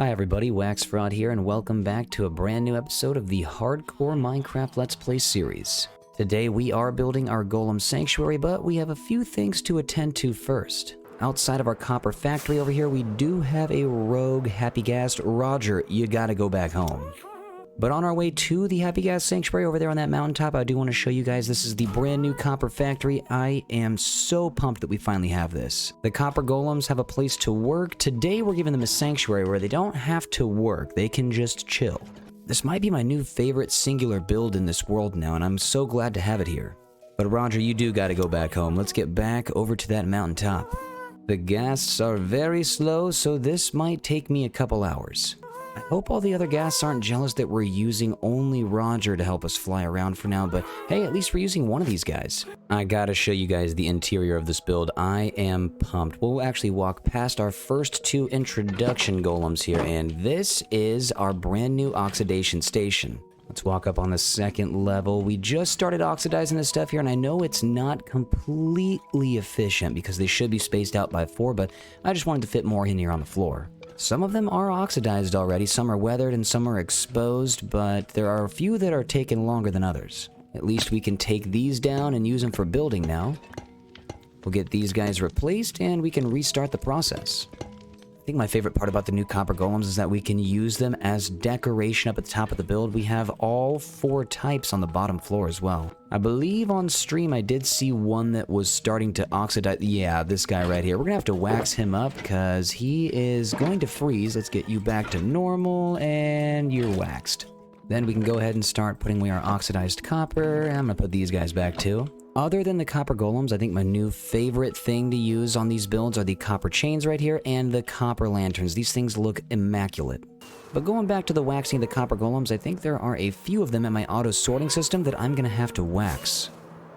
Hi everybody, WaxFraud here, and welcome back to a brand new episode of the Hardcore Minecraft Let's Play series. Today we are building our golem sanctuary, but we have a few things to attend to first. Outside of our copper factory over here, we do have a rogue Happy Gas. Roger, you gotta go back home. But on our way to the Happy Gas Sanctuary over there on that mountaintop, I do want to show you guys this is the brand new copper factory. I am so pumped that we finally have this. The copper golems have a place to work. Today we're giving them a sanctuary where they don't have to work, they can just chill. This might be my new favorite singular build in this world now, and I'm so glad to have it here. But Roger, you do gotta go back home. Let's get back over to that mountaintop. The ghasts are very slow, so this might take me a couple hours. I hope all the other ghasts aren't jealous that we're using only Roger to help us fly around for now, but hey, at least we're using one of these guys. I gotta show you guys the interior of this build. I am pumped. We'll actually walk past our first two introduction golems here, and this is our brand new oxidation station. Let's walk up on the second level. We just started oxidizing this stuff here, and I know it's not completely efficient because they should be spaced out by 4, but I just wanted to fit more in here on the floor. Some of them are oxidized already, some are weathered and some are exposed, but there are a few that are taking longer than others. At least we can take these down and use them for building now. We'll get these guys replaced and we can restart the process. I think my favorite part about the new copper golems is that we can use them as decoration up at the top of the build. We have all 4 types on the bottom floor as well. I believe on stream I did see one that was starting to oxidize. Yeah, this guy right here. We're gonna have to wax him up because he is going to freeze. Let's get you back to normal and you're waxed. Then we can go ahead and start putting away our oxidized copper. I'm gonna put these guys back too. Other than the copper golems, I think my new favorite thing to use on these builds are the copper chains right here and the copper lanterns. These things look immaculate. But going back to the waxing of the copper golems, I think there are a few of them in my auto sorting system that I'm gonna have to wax.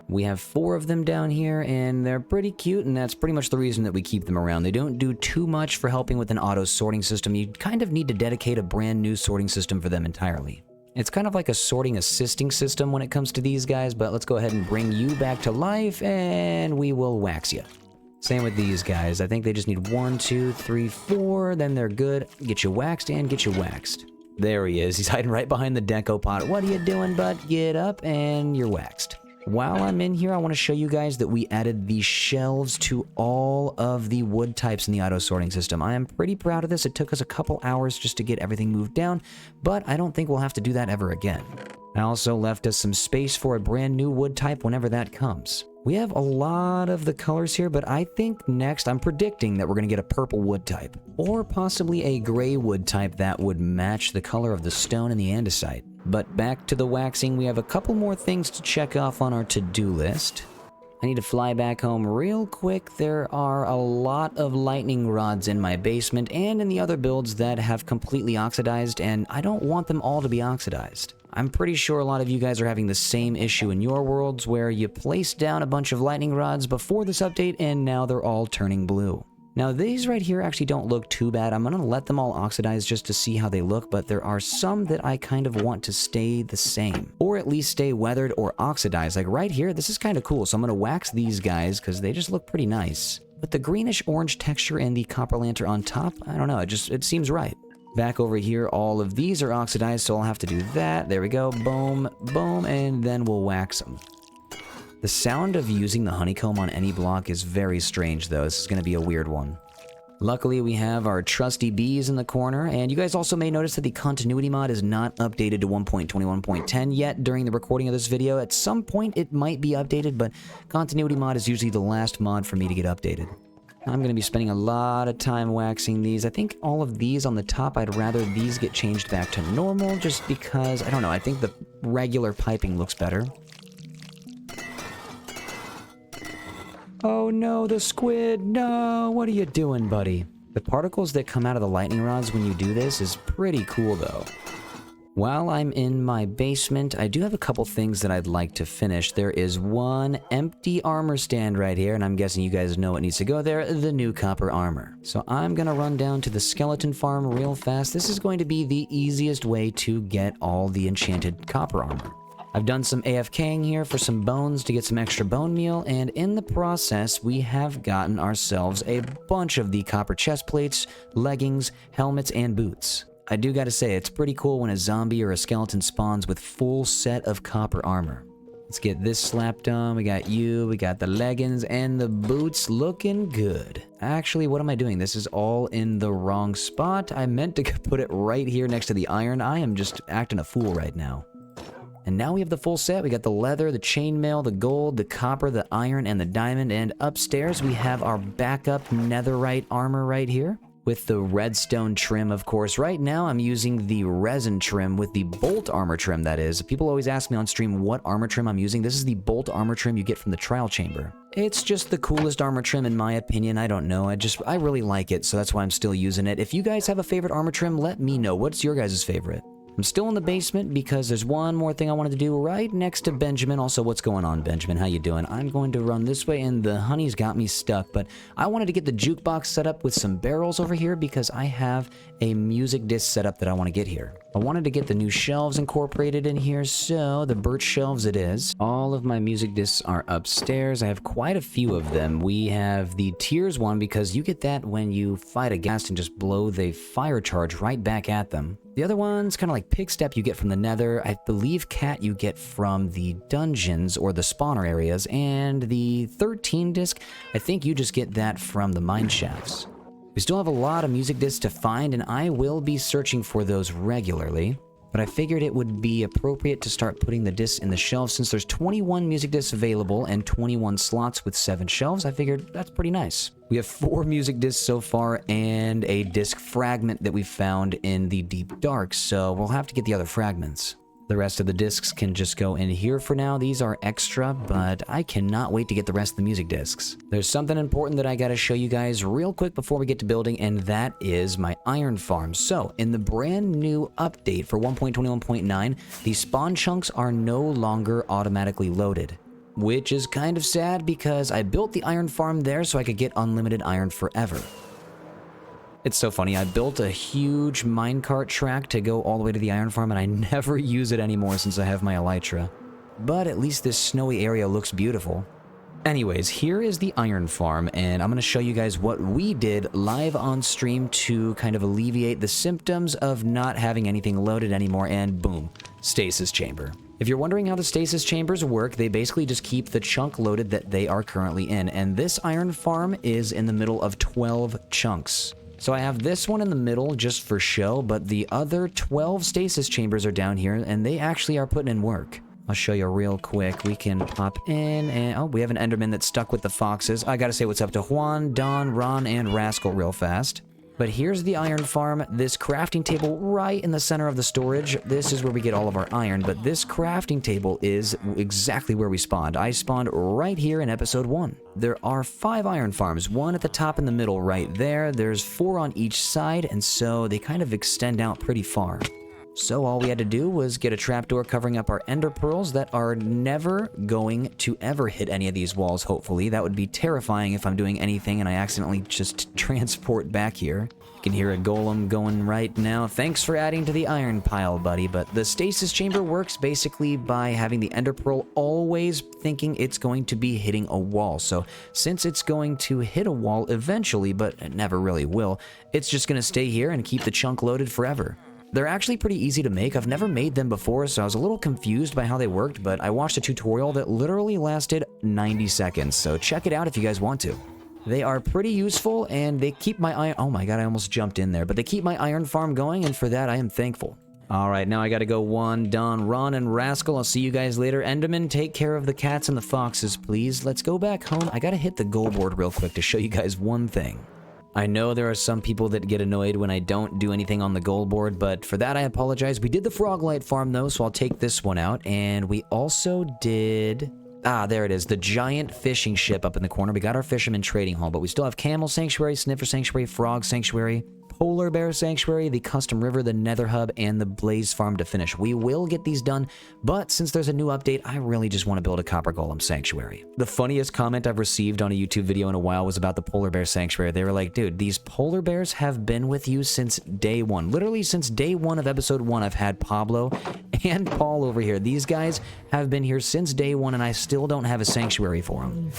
We have 4 of them down here and they're pretty cute, and that's pretty much the reason that we keep them around. They don't do too much for helping with an auto sorting system. You kind of need to dedicate a brand new sorting system for them entirely. It's kind of like a sorting assisting system when it comes to these guys, but let's go ahead and bring you back to life and we will wax you. Same with these guys. I think they just need 1, 2, 3, 4, then they're good. Get you waxed and get you waxed. There he is. He's hiding right behind the deco pot. What are you doing, bud? Get up and you're waxed. While I'm in here, I want to show you guys that we added the shelves to all of the wood types in the auto sorting system. I am pretty proud of this. It took us a couple hours just to get everything moved down, but I don't think we'll have to do that ever again. I also left us some space for a brand new wood type whenever that comes. We have a lot of the colors here, but I think next I'm predicting that we're going to get a purple wood type, or possibly a gray wood type that would match the color of the stone and the andesite. But back to the waxing, we have a couple more things to check off on our to-do list. I need to fly back home real quick. There are a lot of lightning rods in my basement and in the other builds that have completely oxidized, and I don't want them all to be oxidized. I'm pretty sure a lot of you guys are having the same issue in your worlds where you placed down a bunch of lightning rods before this update and now they're all turning blue. Now these right here actually don't look too bad. I'm gonna let them all oxidize just to see how they look, but there are some that I kind of want to stay the same, or at least stay weathered or oxidized. Like right here, this is kind of cool, so I'm gonna wax these guys because they just look pretty nice. But the greenish orange texture and the copper lantern on top, I don't know, it seems right. Back over here, all of these are oxidized, so I'll have to do that. There we go, boom, boom, and then we'll wax them. The sound of using the honeycomb on any block is very strange, though. This is going to be a weird one. Luckily, we have our trusty bees in the corner, and you guys also may notice that the continuity mod is not updated to 1.21.10 yet during the recording of this video. At some point, it might be updated, but continuity mod is usually the last mod for me to get updated. I'm going to be spending a lot of time waxing these. I think all of these on the top, I'd rather these get changed back to normal, just because, I don't know, I think the regular piping looks better. Oh no, the squid! No! What are you doing, buddy? The particles that come out of the lightning rods when you do this is pretty cool, though. While I'm in my basement, I do have a couple things that I'd like to finish. There is one empty armor stand right here, and I'm guessing you guys know what needs to go there, the new copper armor. So I'm gonna run down to the skeleton farm real fast. This is going to be the easiest way to get all the enchanted copper armor. I've done some AFKing here for some bones to get some extra bone meal, and in the process, we have gotten ourselves a bunch of the copper chest plates, leggings, helmets, and boots. I do gotta say, it's pretty cool when a zombie or a skeleton spawns with full set of copper armor. Let's get this slapped on. We got you, we got the leggings, and the boots looking good. Actually, what am I doing? This is all in the wrong spot. I meant to put it right here next to the iron. I am just acting a fool right now. And now we have the full set. We got the leather, the chainmail, the gold, the copper, the iron, and the diamond. And upstairs, we have our backup netherite armor right here with the redstone trim, of course. Right now, I'm using the resin trim with the bolt armor trim, that is. People always ask me on stream what armor trim I'm using. This is the bolt armor trim you get from the trial chamber. It's just the coolest armor trim in my opinion. I don't know. I really like it, so that's why I'm still using it. If you guys have a favorite armor trim, let me know. What's your guys' favorite? I'm still in the basement because there's one more thing I wanted to do right next to Benjamin. Also, what's going on, Benjamin? How you doing? I'm going to run this way, and the honey's got me stuck, but I wanted to get the jukebox set up with some barrels over here because I have a music disc setup that I want to get here. I wanted to get the new shelves incorporated in here, so the birch shelves it is. All of my music discs are upstairs. I have quite a few of them. We have the tiers one because you get that when you fight a ghast and just blow the fire charge right back at them. The other one's kind of like Pig Step you get from the nether. I believe Cat you get from the dungeons or the spawner areas. And the 13 disc, I think you just get that from the mine shafts. We still have a lot of music discs to find, and I will be searching for those regularly. But I figured it would be appropriate to start putting the discs in the shelves since there's 21 music discs available and 21 slots with 7 shelves. I figured that's pretty nice. We have 4 music discs so far and a disc fragment that we found in the deep dark, so we'll have to get the other fragments. The rest of the discs can just go in here for now. These are extra, but I cannot wait to get the rest of the music discs. There's something important that I gotta show you guys real quick before we get to building, and that is my iron farm. So, in the brand new update for 1.21.9, the spawn chunks are no longer automatically loaded. Which is kind of sad because I built the iron farm there so I could get unlimited iron forever. It's so funny, I built a huge minecart track to go all the way to the iron farm and I never use it anymore since I have my elytra. But at least this snowy area looks beautiful. Anyways, here is the iron farm and I'm going to show you guys what we did live on stream to kind of alleviate the symptoms of not having anything loaded anymore, and boom, stasis chamber. If you're wondering how the stasis chambers work, they basically just keep the chunk loaded that they are currently in, and this iron farm is in the middle of 12 chunks. So I have this one in the middle just for show, but the other 12 stasis chambers are down here, and they actually are putting in work. I'll show you real quick. We can pop in, and oh, we have an Enderman that's stuck with the foxes. I gotta say what's up to Juan, Don, Ron, and Rascal real fast. But here's the iron farm, this crafting table right in the center of the storage. This is where we get all of our iron, but this crafting table is exactly where we spawned. I spawned right here in episode 1. There are 5 iron farms, one at the top in the middle right there. There's 4 on each side, and so they kind of extend out pretty far. So all we had to do was get a trapdoor covering up our ender pearls that are never going to ever hit any of these walls, hopefully. That would be terrifying if I'm doing anything and I accidentally just transport back here. You can hear a golem going right now. Thanks for adding to the iron pile, buddy. But the stasis chamber works basically by having the ender pearl always thinking it's going to be hitting a wall. So since it's going to hit a wall eventually, but it never really will, it's just going to stay here and keep the chunk loaded forever. They're actually pretty easy to make. I've never made them before, so I was a little confused by how they worked, but I watched a tutorial that literally lasted 90 seconds, so check it out if you guys want to. They are pretty useful, and they keep my iron... Oh my god, I almost jumped in there, but they keep my iron farm going, and for that, I am thankful. Alright, now I gotta go Juan, Don, Ron, and Rascal. I'll see you guys later. Enderman, take care of the cats and the foxes, please. Let's go back home. I gotta hit the goal board real quick to show you guys one thing. I know there are some people that get annoyed when I don't do anything on the goal board, but for that I apologize. We did the Froglight farm though, so I'll take this one out. And we also did... Ah, there it is. The giant fishing ship up in the corner. We got our fisherman trading hall, but we still have Camel Sanctuary, Sniffer Sanctuary, Frog Sanctuary, Polar Bear Sanctuary, the Custom River, the Nether Hub, and the Blaze Farm to finish. We will get these done, but since there's a new update, I really just want to build a Copper Golem Sanctuary. The funniest comment I've received on a YouTube video in a while was about the Polar Bear Sanctuary. They were like, dude, these polar bears have been with you since day 1. Literally since day 1 of episode 1, I've had Pablo, and Paul over here. These guys have been here since day one, and I still don't have a sanctuary for them.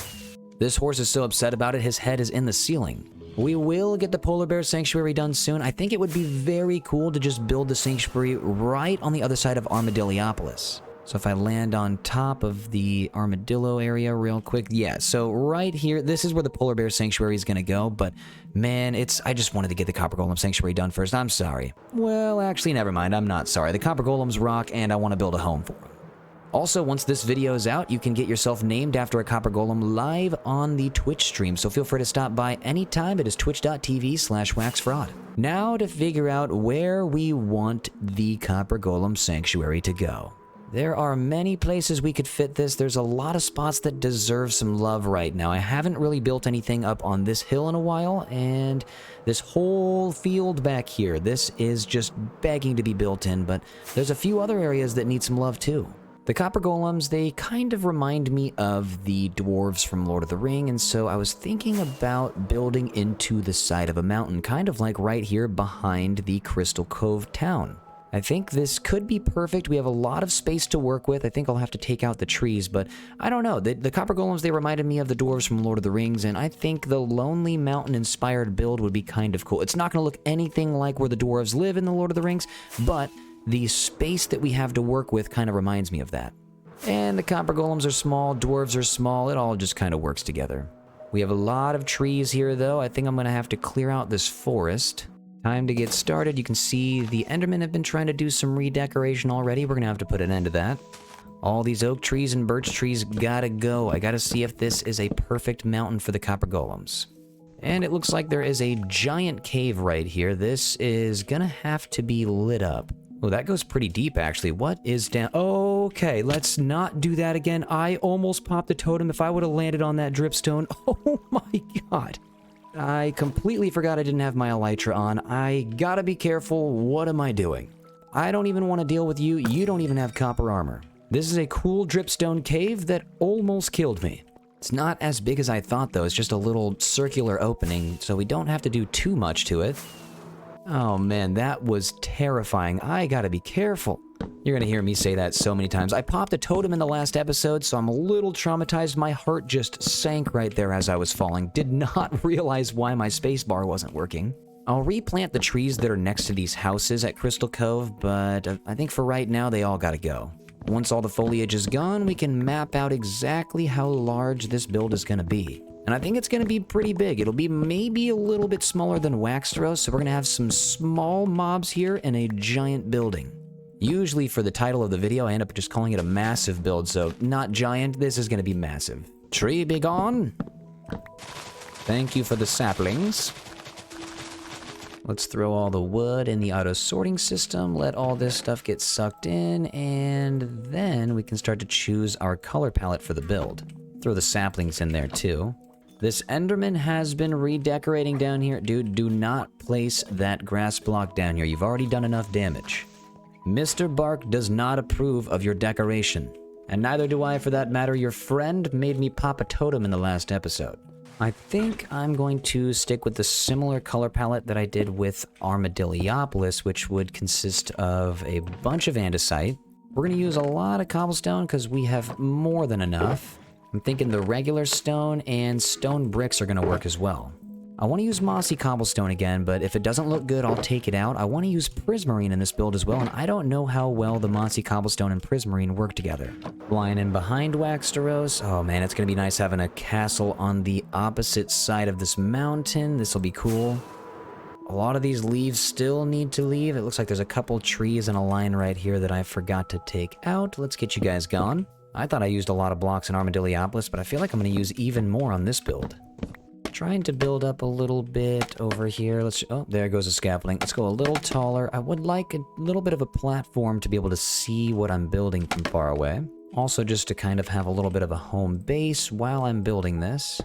This horse is so upset about it, his head is in the ceiling. We will get the polar bear sanctuary done soon. I think it would be very cool to just build the sanctuary right on the other side of Armadillopolis. So if I land on top of the armadillo area real quick, yeah, so right here, this is where the polar bear sanctuary is going to go, but man, I just wanted to get the copper golem sanctuary done first. I'm sorry. Well, actually, never mind. I'm not sorry. The copper golems rock, and I want to build a home for them. Also, once this video is out, you can get yourself named after a copper golem live on the Twitch stream, so feel free to stop by anytime. It is twitch.tv/WaxFraud. Now to figure out where we want the copper golem sanctuary to go. There are many places we could fit this. There's a lot of spots that deserve some love right now. I haven't really built anything up on this hill in a while, and this whole field back here, this is just begging to be built in, but there's a few other areas that need some love too. The copper golems, they kind of remind me of the dwarves from Lord of the Ring, and so I was thinking about building into the side of a mountain, kind of like right here behind the Crystal Cove town. I think this could be perfect. We have a lot of space to work with. I think I'll have to take out the trees, but I don't know. The copper golems, they reminded me of the dwarves from Lord of the Rings, and I think the Lonely Mountain-inspired build would be kind of cool. It's not going to look anything like where the dwarves live in the Lord of the Rings, but the space that we have to work with kind of reminds me of that. And the copper golems are small, dwarves are small. It all just kind of works together. We have a lot of trees here, though. I think I'm going to have to clear out this forest. Time to get started. You can see the Endermen have been trying to do some redecoration already. We're going to have to put an end to that. All these oak trees and birch trees gotta go. I gotta see if this is a perfect mountain for the copper golems. And it looks like there is a giant cave right here. This is gonna have to be lit up. Oh, that goes pretty deep, actually. What is down? Okay, let's not do that again. I almost popped the totem. If I would have landed on that dripstone. Oh my god. I completely forgot I didn't have my elytra on. I gotta be careful. What am I doing? I don't even want to deal with you. You don't even have copper armor. This is a cool dripstone cave that almost killed me. It's not as big as I thought, though. It's just a little circular opening, so we don't have to do too much to it. Oh man, that was terrifying. I gotta be careful. You're gonna hear me say that so many times. I popped a totem in the last episode, so I'm a little traumatized. My heart just sank right there as I was falling. Did not realize why my spacebar wasn't working. I'll replant the trees that are next to these houses at Crystal Cove, but I think for right now, they all gotta go. Once all the foliage is gone, we can map out exactly how large this build is gonna be. And I think it's going to be pretty big. It'll be maybe a little bit smaller than WaxFraud, so we're going to have some small mobs here and a giant building. Usually for the title of the video, I end up just calling it a massive build, so not giant, this is going to be massive. Tree be gone. Thank you for the saplings. Let's throw all the wood in the auto sorting system, let all this stuff get sucked in, and then we can start to choose our color palette for the build. Throw the saplings in there too. This Enderman has been redecorating down here. Dude, do not place that grass block down here. You've already done enough damage. Mr. Bark does not approve of your decoration. And neither do I, for that matter. Your friend made me pop a totem in the last episode. I think I'm going to stick with the similar color palette that I did with Armadillopolis, which would consist of a bunch of andesite. We're going to use a lot of cobblestone because we have more than enough. I'm thinking the regular stone and stone bricks are going to work as well. I want to use mossy cobblestone again, but if it doesn't look good, I'll take it out. I want to use prismarine in this build as well, and I don't know how well the mossy cobblestone and prismarine work together. Flying in behind Waxteros. Oh man, it's going to be nice having a castle on the opposite side of this mountain. This will be cool. A lot of these leaves still need to leave. It looks like there's a couple trees in a line right here that I forgot to take out. Let's get you guys gone. I thought I used a lot of blocks in Armadillopolis, but I feel like I'm going to use even more on this build. Trying to build up a little bit over here. Oh, there goes a scaffolding. Let's go a little taller. I would like a little bit of a platform to be able to see what I'm building from far away. Also, just to kind of have a little bit of a home base while I'm building this.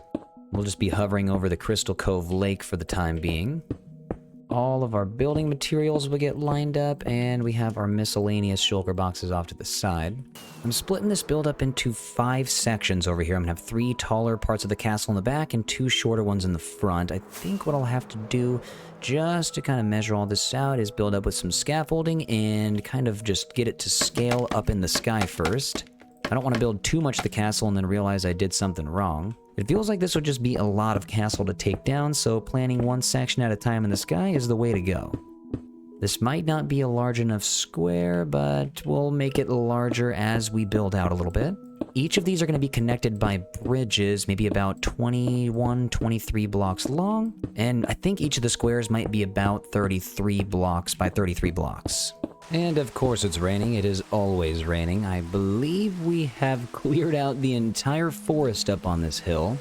We'll just be hovering over the Crystal Cove Lake for the time being. all of our building materials will get lined up, and we have our miscellaneous shulker boxes off to the side. I'm splitting this build up into 5 sections over here. I'm gonna have 3 taller parts of the castle in the back and 2 shorter ones in the front. I think what I'll have to do, just to kind of measure all this out, is build up with some scaffolding and kind of just get it to scale up in the sky first. I don't want to build too much of the castle and then realize I did something wrong. It feels like this would just be a lot of castle to take down, so planning one section at a time in the sky is the way to go. This might not be a large enough square, but we'll make it larger as we build out a little bit. Each of these are going to be connected by bridges, maybe about 21, 23 blocks long, and I think each of the squares might be about 33 blocks by 33 blocks. And of course it's raining. It is always raining. I believe we have cleared out the entire forest up on this hill.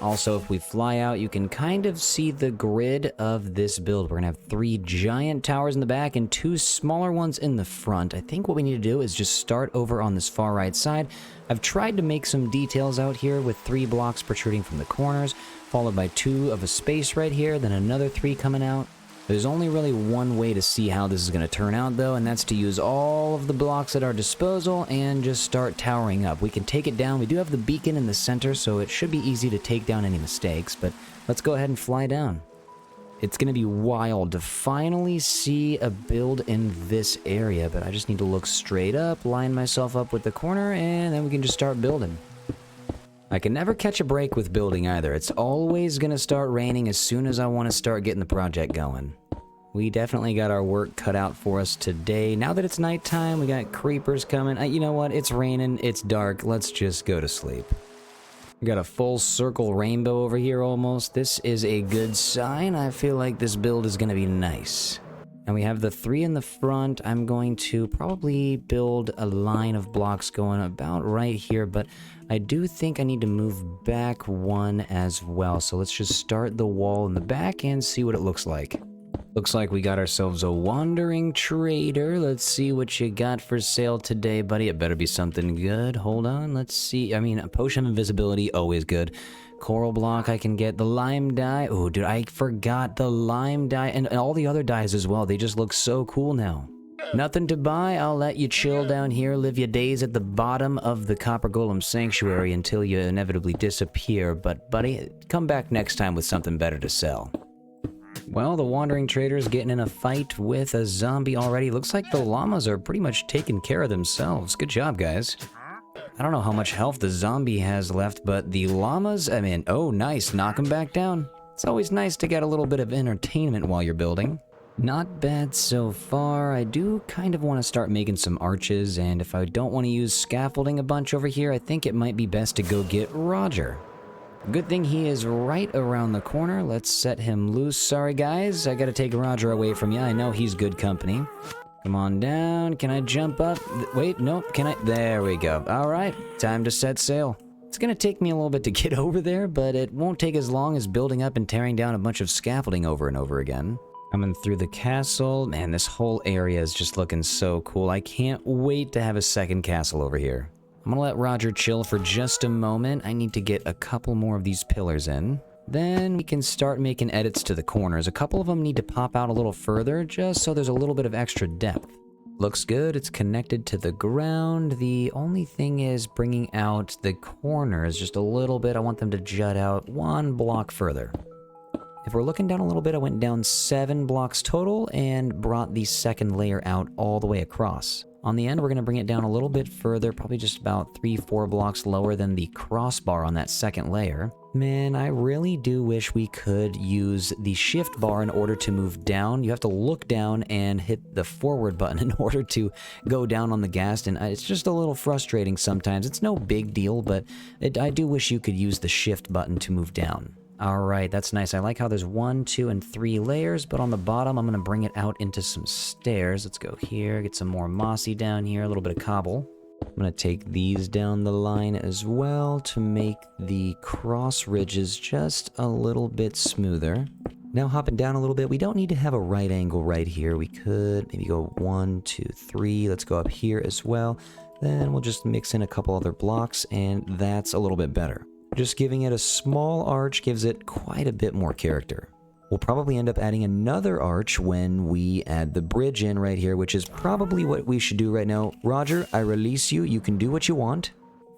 Also, if we fly out, you can kind of see the grid of this build. We're gonna have 3 giant towers in the back and 2 smaller ones in the front. I think what we need to do is just start over on this far right side. I've tried to make some details out here with 3 blocks protruding from the corners, followed by 2 of a space right here, then another 3 coming out. There's only really one way to see how this is going to turn out, though, and that's to use all of the blocks at our disposal and just start towering up. We can take it down. We do have the beacon in the center, so it should be easy to take down any mistakes, but let's go ahead and fly down. It's going to be wild to finally see a build in this area, but I just need to look straight up, line myself up with the corner, and then we can just start building. I can never catch a break with building either. It's always going to start raining as soon as I want to start getting the project going. We definitely got our work cut out for us today. Now that it's nighttime, we got creepers coming. You know what? It's raining. It's dark. Let's just go to sleep. We got a full circle rainbow over here almost. This is a good sign. I feel like this build is going to be nice. And we have the 3 in the front. I'm going to probably build a line of blocks going about right here, but I do think I need to move back 1 as well. So let's just start the wall in the back and see what it looks like. Looks like we got ourselves a wandering trader. Let's see what you got for sale today, buddy. It better be something good. Hold on, let's see. I mean, a potion of invisibility, always good. Coral block I can get. The lime dye. Oh, dude, I forgot the lime dye and all the other dyes as well. They just look so cool now. Nothing to buy. I'll let you chill down here, live your days at the bottom of the Copper Golem Sanctuary until you inevitably disappear. But, buddy, come back next time with something better to sell. Well, the wandering trader's getting in a fight with a zombie already. Looks like the llamas are pretty much taking care of themselves. Good job, guys. I don't know how much health the zombie has left, but the llamas, I mean, oh, nice, knock them back down. It's always nice to get a little bit of entertainment while you're building. Not bad so far. I do kind of want to start making some arches, and if I don't want to use scaffolding a bunch over here, I think it might be best to go get Roger. Good thing he is right around the corner. Let's set him loose. Sorry, guys, I gotta take Roger away from you. I know he's good company. Come on down. Can I jump up? Wait, no, can I? There we go. All right, time to set sail. It's gonna take me a little bit to get over there, but it won't take as long as building up and tearing down a bunch of scaffolding over and over again. Coming through the castle. Man, this whole area is just looking so cool. I can't wait to have a second castle over here. I'm gonna let Roger chill for just a moment. I need to get a couple more of these pillars in. Then we can start making edits to the corners. A couple of them need to pop out a little further, just so there's a little bit of extra depth. Looks good, it's connected to the ground. The only thing is bringing out the corners just a little bit. I want them to jut out 1 block further. If we're looking down a little bit, I went down 7 blocks total and brought the second layer out all the way across. On the end, we're going to bring it down a little bit further, probably just about 3-4 blocks lower than the crossbar on that second layer. Man, I really do wish we could use the shift bar in order to move down. You have to look down and hit the forward button in order to go down on the gas, and it's just a little frustrating sometimes. It's no big deal, but I do wish you could use the shift button to move down. Alright, that's nice. I like how there's 1, 2, and 3 layers, but on the bottom, I'm going to bring it out into some stairs. Let's go here, get some more mossy down here, a little bit of cobble. I'm going to take these down the line as well to make the cross ridges just a little bit smoother. Now hopping down a little bit, we don't need to have a right angle right here. We could maybe go 1, 2, 3. Let's go up here as well. Then we'll just mix in a couple other blocks, and that's a little bit better. Just giving it a small arch gives it quite a bit more character. We'll probably end up adding another arch when we add the bridge in right here, which is probably what we should do right now. Roger, I release you. You can do what you want.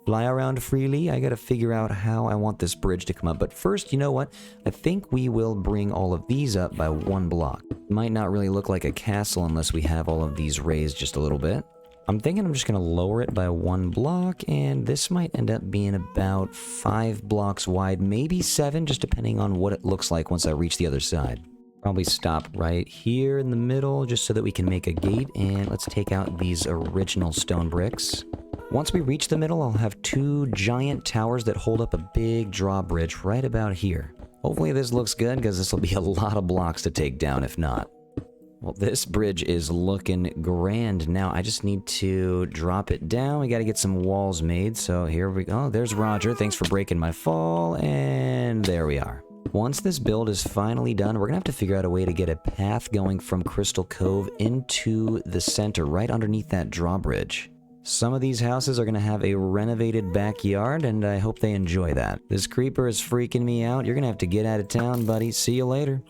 Fly around freely. I gotta figure out how I want this bridge to come up. But first, you know what? I think we will bring all of these up by 1 block. Might not really look like a castle unless we have all of these raised just a little bit. I'm thinking I'm just gonna lower it by 1 block, and this might end up being about 5 blocks wide, maybe 7, just depending on what it looks like once I reach the other side. Probably stop right here in the middle just so that we can make a gate, and let's take out these original stone bricks. Once we reach the middle, I'll have 2 giant towers that hold up a big drawbridge right about here. Hopefully this looks good, because this will be a lot of blocks to take down if not. Well, this bridge is looking grand now. I just need to drop it down. We got to get some walls made, so here we go. There's Roger. Thanks for breaking my fall, and there we are. Once this build is finally done, we're gonna have to figure out a way to get a path going from Crystal Cove into the center, right underneath that drawbridge. Some of these houses are going to have a renovated backyard, and I hope they enjoy that. This creeper is freaking me out. You're going to have to get out of town, buddy. See you later.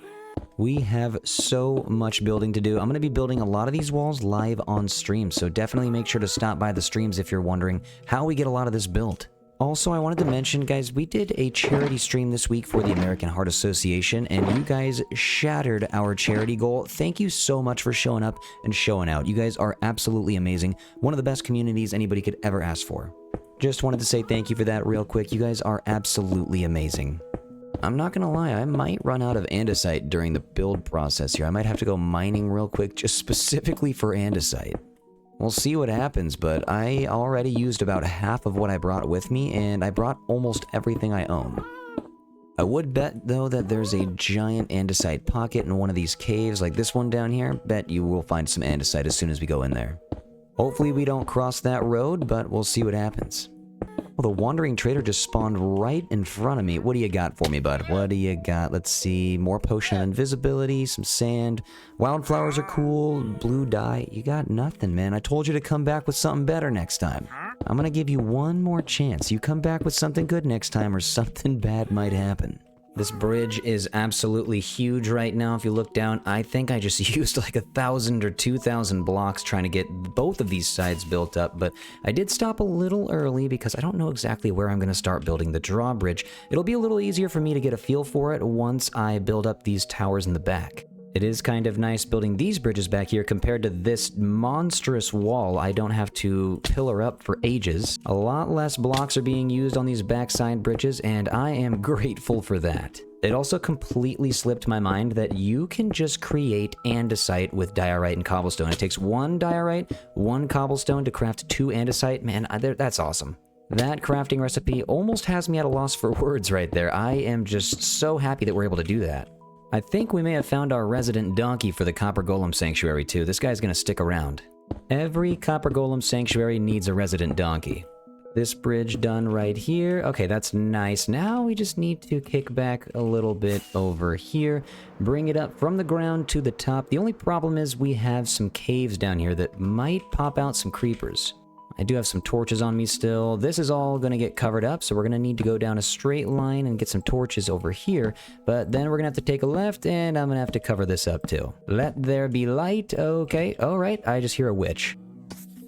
We have so much building to do. I'm going to be building a lot of these walls live on stream, so definitely make sure to stop by the streams if you're wondering how we get a lot of this built. Also, I wanted to mention, guys, we did a charity stream this week for the American Heart Association, and you guys shattered our charity goal. Thank you so much for showing up and showing out. You guys are absolutely amazing. One of the best communities anybody could ever ask for. Just wanted to say thank you for that real quick. You guys are absolutely amazing. I'm not gonna lie, I might run out of andesite during the build process here. I might have to go mining real quick just specifically for andesite. We'll see what happens, but I already used about half of what I brought with me, and I brought almost everything I own. I would bet, though, that there's a giant andesite pocket in one of these caves, like this one down here. Bet you will find some andesite as soon as we go in there. Hopefully we don't cross that road, but we'll see what happens. Well, the Wandering Trader just spawned right in front of me. What do you got for me, bud? What do you got? Let's see. More Potion of Invisibility, some sand. Wildflowers are cool. Blue dye. You got nothing, man. I told you to come back with something better next time. I'm gonna give you one more chance. You come back with something good next time or something bad might happen. This bridge is absolutely huge right now. If you look down, I think I just used like 1,000 or 2,000 blocks trying to get both of these sides built up, but I did stop a little early because I don't know exactly where I'm going to start building the drawbridge. It'll be a little easier for me to get a feel for it once I build up these towers in the back. It is kind of nice building these bridges back here compared to this monstrous wall. I don't have to pillar up for ages. A lot less blocks are being used on these backside bridges, and I am grateful for that. It also completely slipped my mind that you can just create andesite with diorite and cobblestone. It takes 1 diorite, 1 cobblestone to craft 2 andesite. Man, that's awesome. That crafting recipe almost has me at a loss for words right there. I am just so happy that we're able to do that. I think we may have found our resident donkey for the Copper Golem Sanctuary too. This guy's gonna stick around. Every Copper Golem Sanctuary needs a resident donkey. This bridge done right here. Okay, that's nice. Now we just need to kick back a little bit over here, bring it up from the ground to the top. The only problem is we have some caves down here that might pop out some creepers. I do have some torches on me still. This is all going to get covered up, so we're going to need to go down a straight line and get some torches over here. But then we're going to have to take a left, and I'm going to have to cover this up too. Let there be light. Okay, all right. I just hear a witch.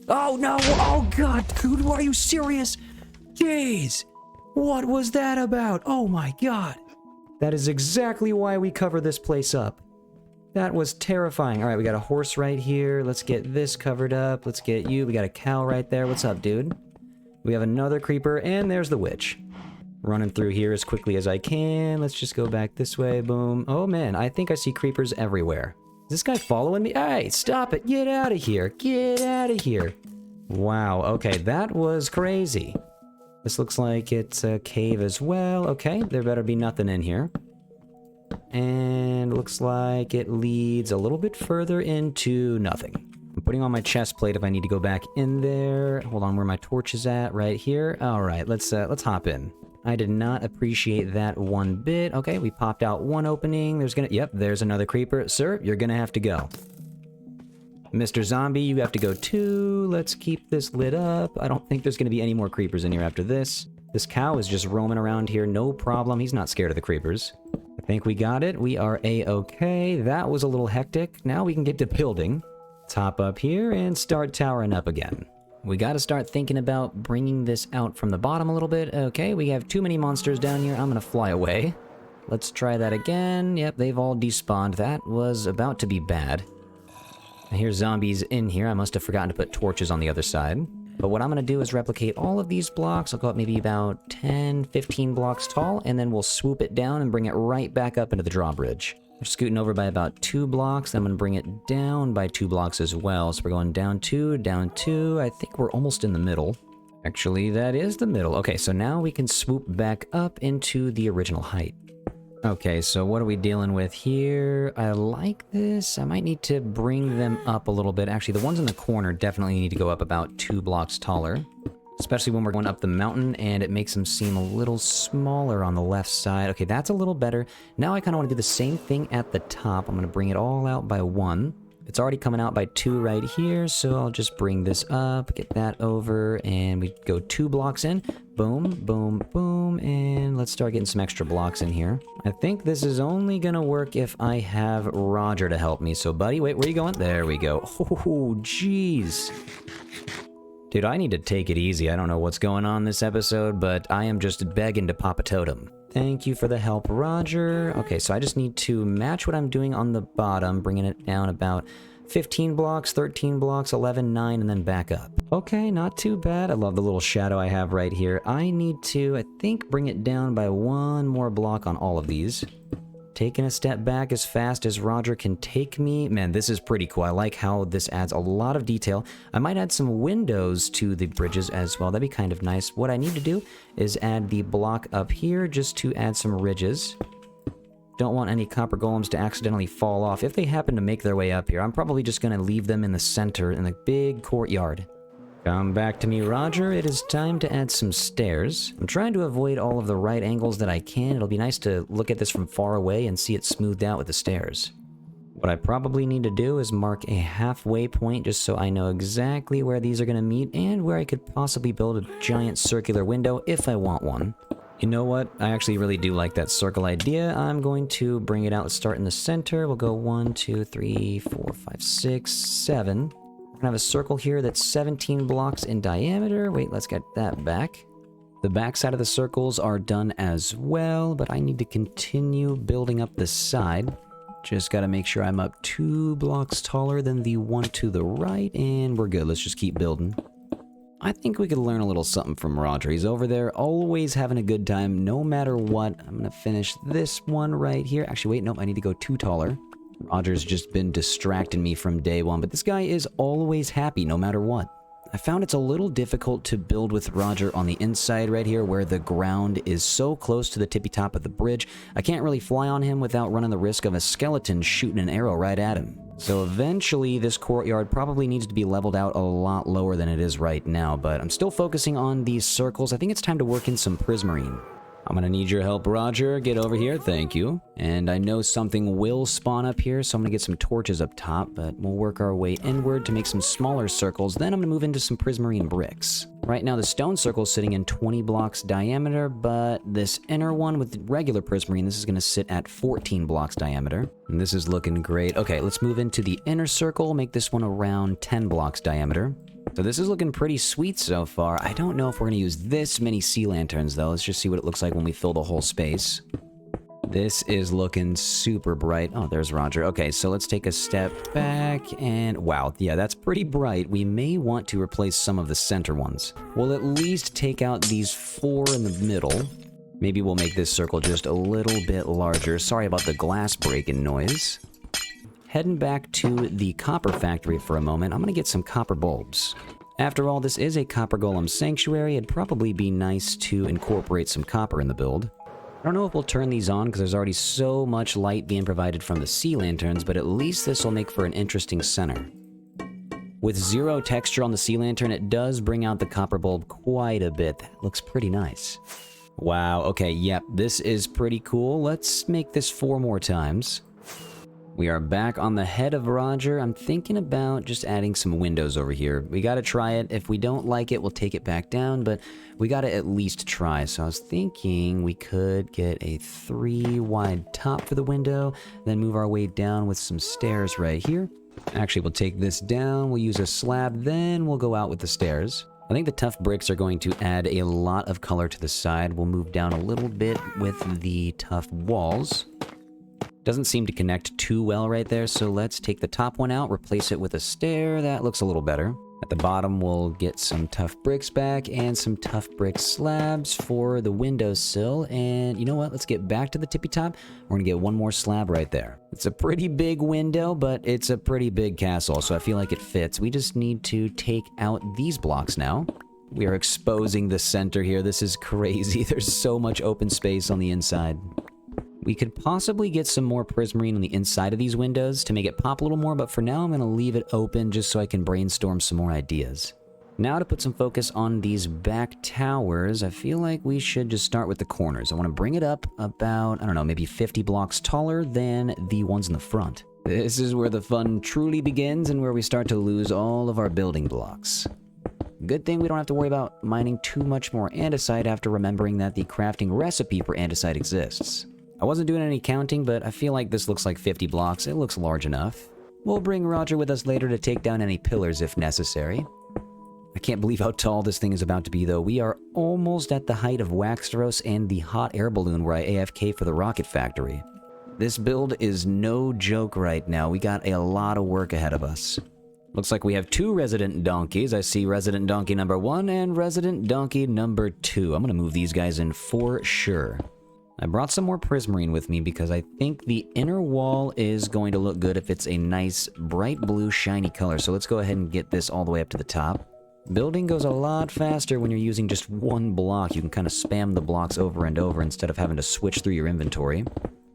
Oh, no. Oh, God. Dude, are you serious? Jeez. What was that about? Oh, my God. That is exactly why we cover this place up. That was terrifying. All right, we got a horse right here. Let's get this covered up. Let's get you. We got a cow right there. What's up, dude? We have another creeper, and there's the witch. Running through here as quickly as I can. Let's just go back this way. Boom. Oh, man, I think I see creepers everywhere. Is this guy following me? Hey, stop it. Get out of here. Get out of here. Wow, okay, that was crazy. This looks like it's a cave as well. Okay, there better be nothing in here. And looks like it leads a little bit further into nothing. I'm putting on my chest plate if I need to go back in there. Hold on, where my torch is at, right here. All right, let's hop in. I did not appreciate that one bit. Okay, we popped out one opening. Yep, there's another creeper. Sir, you're gonna have to go. Mr. Zombie, you have to go too. Let's keep this lit up. I don't think there's gonna be any more creepers in here after this. This cow is just roaming around here, no problem. He's not scared of the creepers. I Think we got it. We are a-okay. That was a little hectic. Now we can get to building. Top up here and start towering up again. We gotta start thinking about bringing this out from the bottom a little bit. Okay, we have too many monsters down here. I'm gonna fly away. Let's try that again. Yep, they've all despawned. That was about to be bad. I hear zombies in here. I must have forgotten to put torches on the other side. But what I'm going to do is replicate all of these blocks. I'll go up maybe about 10, 15 blocks tall, and then we'll swoop it down and bring it right back up into the drawbridge. We're scooting over by about 2 blocks. I'm going to bring it down by 2 blocks as well. So we're going down 2, down 2. I think we're almost in the middle. Actually, that is the middle. Okay, so now we can swoop back up into the original height. Okay, so what are we dealing with here? I like this. I might need to bring them up a little bit. Actually, the ones in the corner definitely need to go up about 2 blocks taller. Especially when we're going up the mountain, and it makes them seem a little smaller on the left side. Okay, that's a little better. Now I kind of want to do the same thing at the top. I'm going to bring it all out by 1. It's already coming out by 2 right here, so I'll just bring this up, get that over, and we go 2 blocks in. Boom, boom, boom, and let's start getting some extra blocks in here. I think this is only gonna work if I have Roger to help me. So, buddy, wait, where are you going? There we go. Oh, jeez. Dude, I need to take it easy. I don't know what's going on this episode, but I am just begging to pop a totem. Thank you for the help, Roger. Okay, so I just need to match what I'm doing on the bottom, bringing it down about 15 blocks, 13 blocks, 11, 9, and then back up. Okay, not too bad. I love the little shadow I have right here. I need to, I think, bring it down by 1 more block on all of these. Taking a step back as fast as Roger can take me. Man, this is pretty cool. I like how this adds a lot of detail. I might add some windows to the bridges as well. That'd be kind of nice. What I need to do is add the block up here just to add some ridges. Don't want any copper golems to accidentally fall off. If they happen to make their way up here, I'm probably just going to leave them in the center in the big courtyard. Come back to me, Roger. It is time to add some stairs. I'm trying to avoid all of the right angles that I can. It'll be nice to look at this from far away and see it smoothed out with the stairs. What I probably need to do is mark a halfway point just so I know exactly where these are going to meet and where I could possibly build a giant circular window if I want one. You know what? I actually really do like that circle idea. I'm going to bring it out. Let's start in the center. We'll go 1, 2, 3, 4, 5, 6, 7. We're gonna have a circle here that's 17 blocks in diameter. Wait, let's get that back. The back side of the circles are done as well, but I need to continue building up the side. Just gotta make sure I'm up 2 blocks taller than the one to the right, and we're good. Let's just keep building. I think we could learn a little something from Roger. He's over there always having a good time, no matter what. I'm gonna finish this one right here. Actually, wait, nope, I need to go 2 taller. Roger's just been distracting me from day one, but this guy is always happy no matter what. I found it's a little difficult to build with Roger on the inside right here where the ground is so close to the tippy top of the bridge. I can't really fly on him without running the risk of a skeleton shooting an arrow right at him. So eventually this courtyard probably needs to be leveled out a lot lower than it is right now, but I'm still focusing on these circles. I think it's time to work in some prismarine. I'm gonna need your help, Roger. Get over here, thank you. And I know something will spawn up here, so I'm gonna get some torches up top, but we'll work our way inward to make some smaller circles. Then I'm gonna move into some prismarine bricks. Right now, the stone circle is sitting in 20 blocks diameter, but this inner one with regular prismarine, this is gonna sit at 14 blocks diameter. And this is looking great. Okay, let's move into the inner circle, make this one around 10 blocks diameter. So this is looking pretty sweet so far. I don't know if we're going to use this many sea lanterns, though. Let's just see what it looks like when we fill the whole space. This is looking super bright. Oh, there's Roger. Okay, so let's take a step back, and wow, yeah, that's pretty bright. We may want to replace some of the center ones. We'll at least take out these 4 in the middle. Maybe we'll make this circle just a little bit larger. Sorry about the glass breaking noise. Heading back to the copper factory for a moment, I'm going to get some copper bulbs. After all, this is a copper golem sanctuary. It'd probably be nice to incorporate some copper in the build. I don't know if we'll turn these on because there's already so much light being provided from the sea lanterns, but at least this will make for an interesting center. With 0 texture on the sea lantern, it does bring out the copper bulb quite a bit. That looks pretty nice. Wow, okay, yep, this is pretty cool. Let's make this 4 more times. We are back on the head of Roger. I'm thinking about just adding some windows over here. We gotta try it. If we don't like it, we'll take it back down, but we gotta at least try. So I was thinking we could get a 3 wide top for the window, then move our way down with some stairs right here. Actually, we'll take this down, we'll use a slab, then we'll go out with the stairs. I think the tough bricks are going to add a lot of color to the side. We'll move down a little bit with the tough walls. Doesn't seem to connect too well right there, so let's take the top one out, replace it with a stair. That looks a little better. At the bottom, we'll get some tough bricks back and some tough brick slabs for the windowsill. And you know what? Let's get back to the tippy top. We're gonna get one more slab right there. It's a pretty big window, but it's a pretty big castle, so I feel like it fits. We just need to take out these blocks now. We are exposing the center here. This is crazy. There's so much open space on the inside. We could possibly get some more prismarine on the inside of these windows to make it pop a little more, but for now I'm going to leave it open just so I can brainstorm some more ideas. Now to put some focus on these back towers, I feel like we should just start with the corners. I want to bring it up about, I don't know, maybe 50 blocks taller than the ones in the front. This is where the fun truly begins and where we start to lose all of our building blocks. Good thing we don't have to worry about mining too much more andesite after remembering that the crafting recipe for andesite exists. I wasn't doing any counting, but I feel like this looks like 50 blocks. It looks large enough. We'll bring Roger with us later to take down any pillars if necessary. I can't believe how tall this thing is about to be, though. We are almost at the height of WaxFraud and the hot air balloon where I AFK for the rocket factory. This build is no joke right now. We got a lot of work ahead of us. Looks like we have 2 resident donkeys. I see resident donkey number 1 and resident donkey number 2. I'm going to move these guys in for sure. I brought some more prismarine with me because I think the inner wall is going to look good if it's a nice bright blue shiny color. So let's go ahead and get this all the way up to the top. Building goes a lot faster when you're using just one block. You can kind of spam the blocks over and over instead of having to switch through your inventory.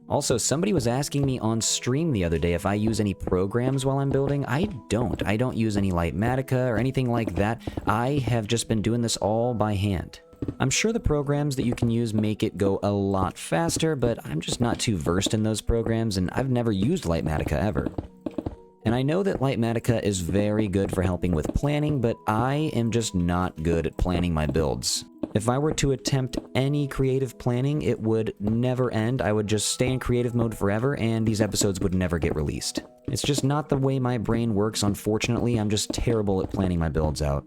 Also, somebody was asking me on stream the other day if I use any programs while I'm building. I don't. I don't use any Lightmatica or anything like that. I have just been doing this all by hand. I'm sure the programs that you can use make it go a lot faster, but I'm just not too versed in those programs, and I've never used Lightmatica ever. And I know that Lightmatica is very good for helping with planning, but I am just not good at planning my builds. If I were to attempt any creative planning, it would never end. I would just stay in creative mode forever, and these episodes would never get released. It's just not the way my brain works, unfortunately. I'm just terrible at planning my builds out.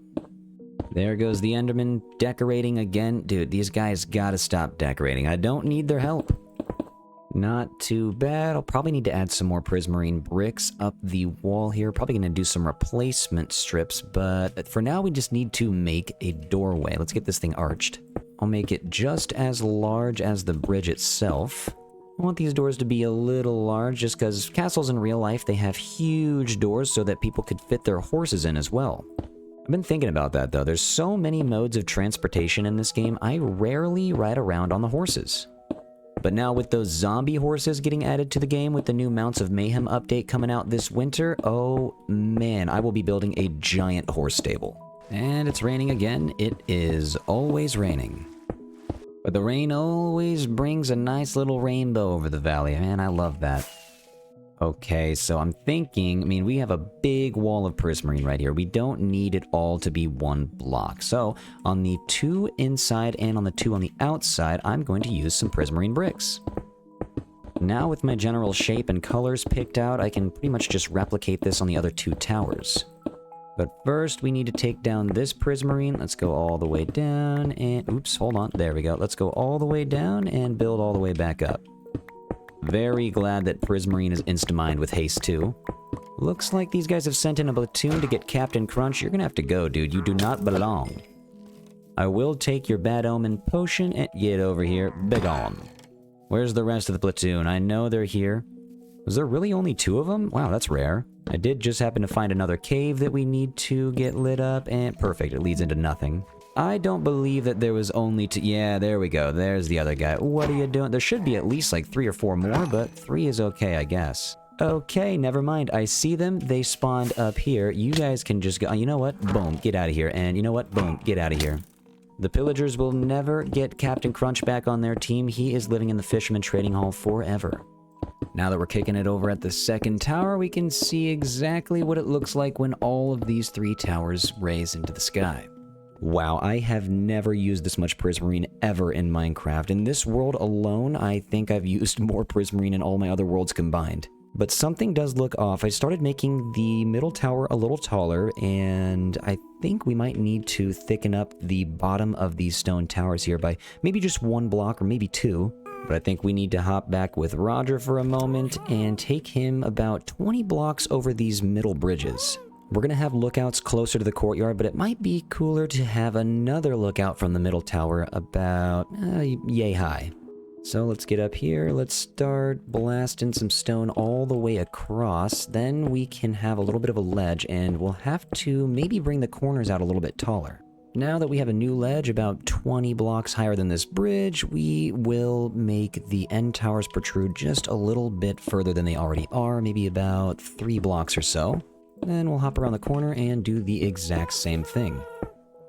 There goes the Enderman decorating again. Dude, these guys gotta stop decorating. I don't need their help. Not too bad. I'll probably need to add some more prismarine bricks up the wall here. Probably gonna do some replacement strips, but for now we just need to make a doorway. Let's get this thing arched. I'll make it just as large as the bridge itself. I want these doors to be a little large just because castles in real life, they have huge doors so that people could fit their horses in as well. I've been thinking about that though. There's so many modes of transportation in this game, I rarely ride around on the horses. But now with those zombie horses getting added to the game with the new Mounts of Mayhem update coming out this winter, oh man, I will be building a giant horse stable. And it's raining again. It is always raining. But the rain always brings a nice little rainbow over the valley. Man, I love that. Okay, so I'm thinking, I mean, we have a big wall of prismarine right here. We don't need it all to be one block. So on the 2 inside and on the 2 on the outside, I'm going to use some prismarine bricks. Now with my general shape and colors picked out, I can pretty much just replicate this on the other 2 towers. But first, we need to take down this prismarine. Let's go all the way down and, oops, hold on. There we go. Let's go all the way down and build all the way back up. Very glad that prismarine is insta-mined with haste too. Looks like these guys have sent in a platoon to get Captain Crunch. You're gonna have to go, dude. You do not belong. I will take your bad omen potion and get over here. Begone. Where's the rest of the platoon? I know they're here. Was there really only 2 of them? Wow, that's rare. I did just happen to find another cave that we need to get lit up, and perfect. It leads into nothing. I don't believe that there was only 2. Yeah, there we go. There's the other guy. What are you doing? There should be at least like 3 or 4 more, but 3 is okay, I guess. Okay, never mind. I see them. They spawned up here. You guys can just go. You know what? Boom, get out of here. And you know what? Boom, get out of here. The pillagers will never get Captain Crunch back on their team. He is living in the Fisherman Trading Hall forever. Now that we're kicking it over at the second tower, we can see exactly what it looks like when all of these 3 towers raise into the sky. Wow, I have never used this much prismarine ever in Minecraft. In this world alone, I think I've used more prismarine in all my other worlds combined. But something does look off. I started making the middle tower a little taller, and I think we might need to thicken up the bottom of these stone towers here by maybe just 1 block or maybe 2. But I think we need to hop back with Roger for a moment and take him about 20 blocks over these middle bridges. We're going to have lookouts closer to the courtyard, but it might be cooler to have another lookout from the middle tower about yay high. So let's get up here, let's start blasting some stone all the way across, then we can have a little bit of a ledge, and we'll have to maybe bring the corners out a little bit taller. Now that we have a new ledge about 20 blocks higher than this bridge, we will make the end towers protrude just a little bit further than they already are, maybe about 3 blocks or so. Then we'll hop around the corner and do the exact same thing.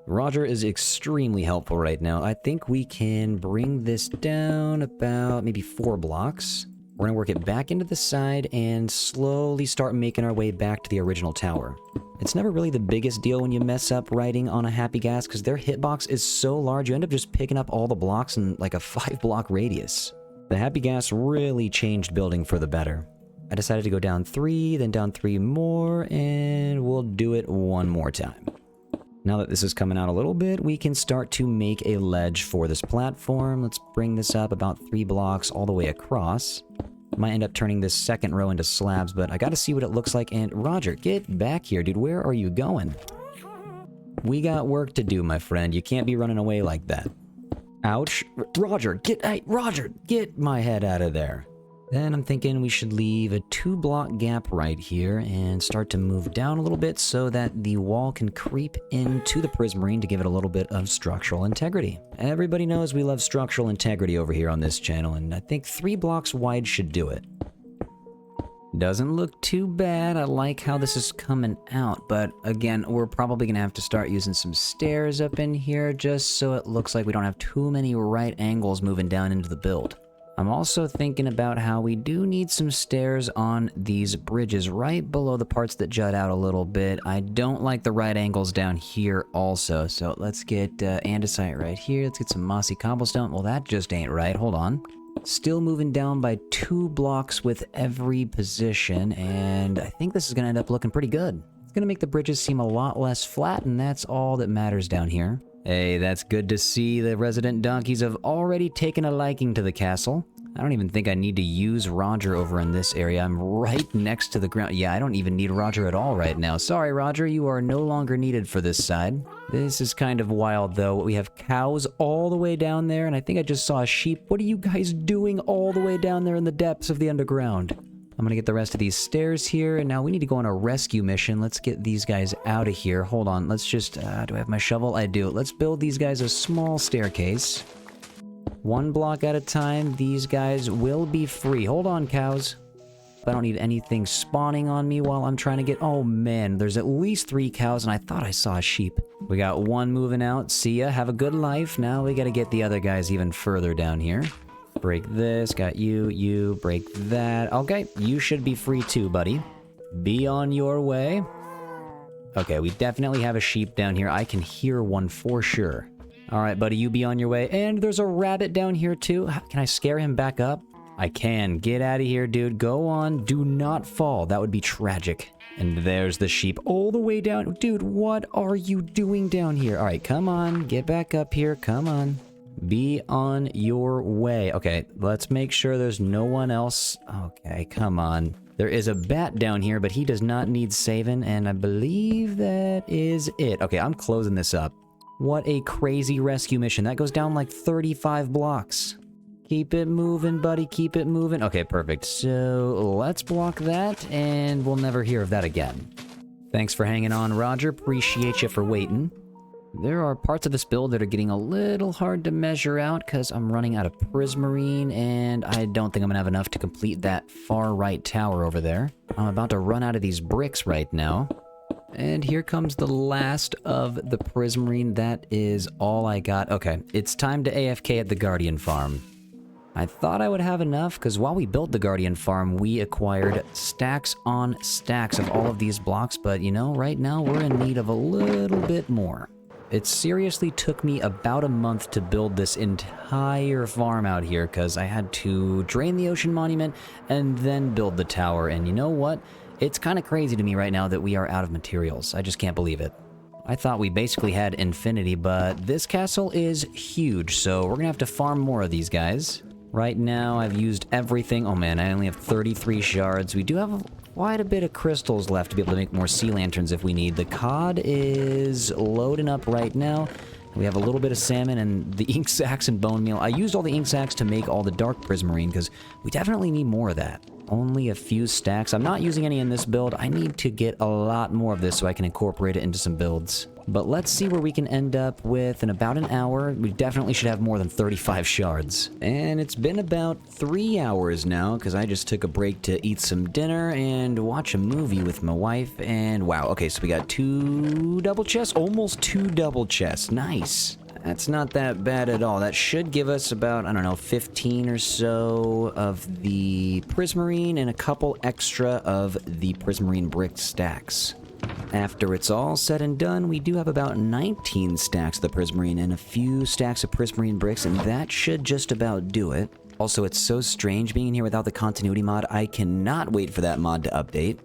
Roger is extremely helpful right now. I think we can bring this down about maybe 4 blocks. We're going to work it back into the side and slowly start making our way back to the original tower. It's never really the biggest deal when you mess up riding on a Happy Gas because their hitbox is so large you end up just picking up all the blocks in like a 5-block radius. The Happy Gas really changed building for the better. I decided to go down 3, then down 3 more, and we'll do it 1 more time. Now that this is coming out a little bit, we can start to make a ledge for this platform. Let's bring this up about 3 blocks all the way across. Might end up turning this second row into slabs, but I gotta see what it looks like. And Roger, get back here, dude. Where are you going? We got work to do, my friend. You can't be running away like that. Ouch. Roger, hey, Roger, get my head out of there. Then I'm thinking we should leave a 2-block gap right here and start to move down a little bit so that the wall can creep into the prismarine to give it a little bit of structural integrity. Everybody knows we love structural integrity over here on this channel, and I think 3 blocks wide should do it. Doesn't look too bad. I like how this is coming out, but again, we're probably gonna have to start using some stairs up in here just so it looks like we don't have too many right angles moving down into the build. I'm also thinking about how we do need some stairs on these bridges right below the parts that jut out a little bit. I don't like the right angles down here also, so let's get andesite right here. Let's get some mossy cobblestone. Well, that just ain't right. Hold on. Still moving down by 2 blocks with every position, and I think this is going to end up looking pretty good. It's going to make the bridges seem a lot less flat, and that's all that matters down here. Hey, that's good to see. The resident donkeys have already taken a liking to the castle. I don't even think I need to use Roger over in this area. I'm right next to the ground. Yeah, I don't even need Roger at all right now. Sorry, Roger, you are no longer needed for this side. This is kind of wild, though. We have cows all the way down there, and I think I just saw a sheep. What are you guys doing all the way down there in the depths of the underground? I'm gonna get the rest of these stairs here, and now we need to go on a rescue mission. Let's get these guys out of here. Hold on, let's just, do I have my shovel? I do. Let's build these guys a small staircase. 1 block at a time, these guys will be free. Hold on, cows. I don't need anything spawning on me while I'm trying to get... Oh, man, there's at least 3 cows, and I thought I saw a sheep. We got 1 moving out. See ya. Have a good life. Now we gotta get the other guys even further down here. Break this, got you, break that. Okay, you should be free too, buddy. Be on your way. Okay, we definitely have a sheep down here. I can hear one for sure. All right, buddy, you be on your way. And there's a rabbit down here too. Can I scare him back up? I can. Get out of here, dude. Go on. Do not fall. That would be tragic. And there's the sheep all the way down. Dude, what are you doing down here? All right, come on. Get back up here. Come on. Be on your way. Okay, let's make sure there's no one else. Okay, come on. There is a bat down here, but he does not need saving, and I believe that is it. Okay, I'm closing this up. What a crazy rescue mission. That goes down like 35 blocks. Keep it moving, buddy. Keep it moving. Okay, perfect. So let's block that, and we'll never hear of that again. Thanks for hanging on, Roger. Appreciate you for waiting. There are parts of this build that are getting a little hard to measure out because I'm running out of prismarine, and I don't think I'm gonna have enough to complete that far right tower over there. I'm about to run out of these bricks right now. And here comes the last of the prismarine. That is all I got. Okay, it's time to AFK at the Guardian farm. I thought I would have enough, because while we built the Guardian Farm, we acquired stacks on stacks of all of these blocks, but you know, right now we're in need of a little bit more. It seriously took me about a month to build this entire farm out here, because I had to drain the ocean monument and then build the tower, and you know what? It's kind of crazy to me right now that we are out of materials. I just can't believe it. I thought we basically had infinity, but this castle is huge, so we're gonna have to farm more of these guys. Right now, I've used everything. Oh man, I only have 33 shards. We do have quite a bit of crystals left to be able to make more sea lanterns if we need. The cod is loading up right now. We have a little bit of salmon and the ink sacs and bone meal. I used all the ink sacs to make all the dark prismarine because we definitely need more of that. Only a few stacks. I'm not using any in this build. I need to get a lot more of this so I can incorporate it into some builds. But let's see where we can end up with in about an hour. We definitely should have more than 35 shards. And it's been about 3 hours now, because I just took a break to eat some dinner and watch a movie with my wife. And wow, okay, so we got 2 double chests, almost 2 double chests. Nice. That's not that bad at all. That should give us about, I don't know, 15 or so of the prismarine and a couple extra of the prismarine brick stacks. After it's all said and done, we do have about 19 stacks of the prismarine and a few stacks of prismarine bricks, and that should just about do it. Also, it's so strange being in here without the continuity mod. I cannot wait for that mod to update.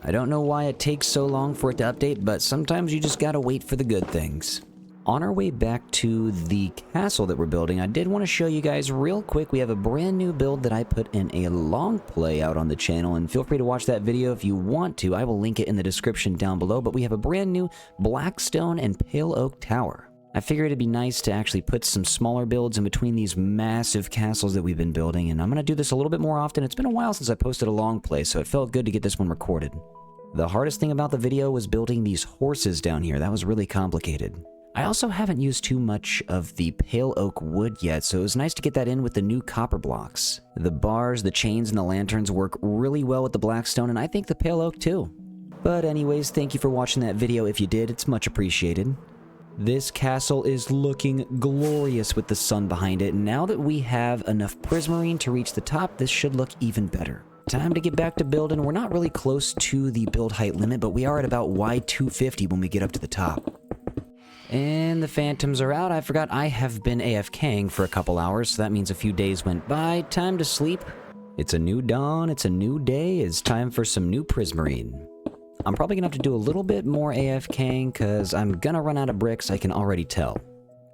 I don't know why it takes so long for it to update, but sometimes you just gotta wait for the good things. On our way back to the castle that we're building, I did want to show you guys real quick. We have a brand new build that I put in a long play out on the channel, and feel free to watch that video if you want to. I will link it in the description down below, but we have a brand new blackstone and pale oak tower. I figured it'd be nice to actually put some smaller builds in between these massive castles that we've been building, and I'm going to do this a little bit more often. It's been a while since I posted a long play, so it felt good to get this one recorded. The hardest thing about the video was building these horses down here. That was really complicated. I also haven't used too much of the pale oak wood yet, so it was nice to get that in with the new copper blocks. The bars, the chains, and the lanterns work really well with the blackstone, and I think the pale oak too. But anyways, thank you for watching that video if you did, it's much appreciated. This castle is looking glorious with the sun behind it, and now that we have enough prismarine to reach the top, this should look even better. Time to get back to building. We're not really close to the build height limit, but we are at about Y250 when we get up to the top. And the phantoms are out. I forgot I have been AFKing for a couple hours, so that means a few days went by. Time to sleep. It's a new dawn, it's a new day, it's time for some new prismarine. I'm probably gonna have to do a little bit more AFKing, because I'm gonna run out of bricks, I can already tell.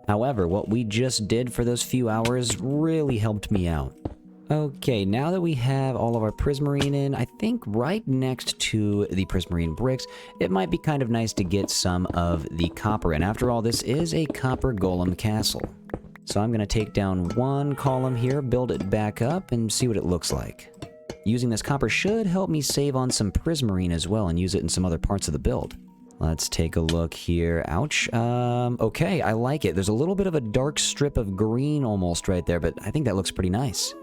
However, what we just did for those few hours really helped me out. Okay, now that we have all of our prismarine in, I think right next to the prismarine bricks, it might be kind of nice to get some of the copper in. After all, this is a copper golem castle. So I'm going to take down one column here, build it back up, and see what it looks like. Using this copper should help me save on some prismarine as well and use it in some other parts of the build. Let's take a look here. Ouch. Okay, I like it. There's a little bit of a dark strip of green almost right there, but I think that looks pretty nice.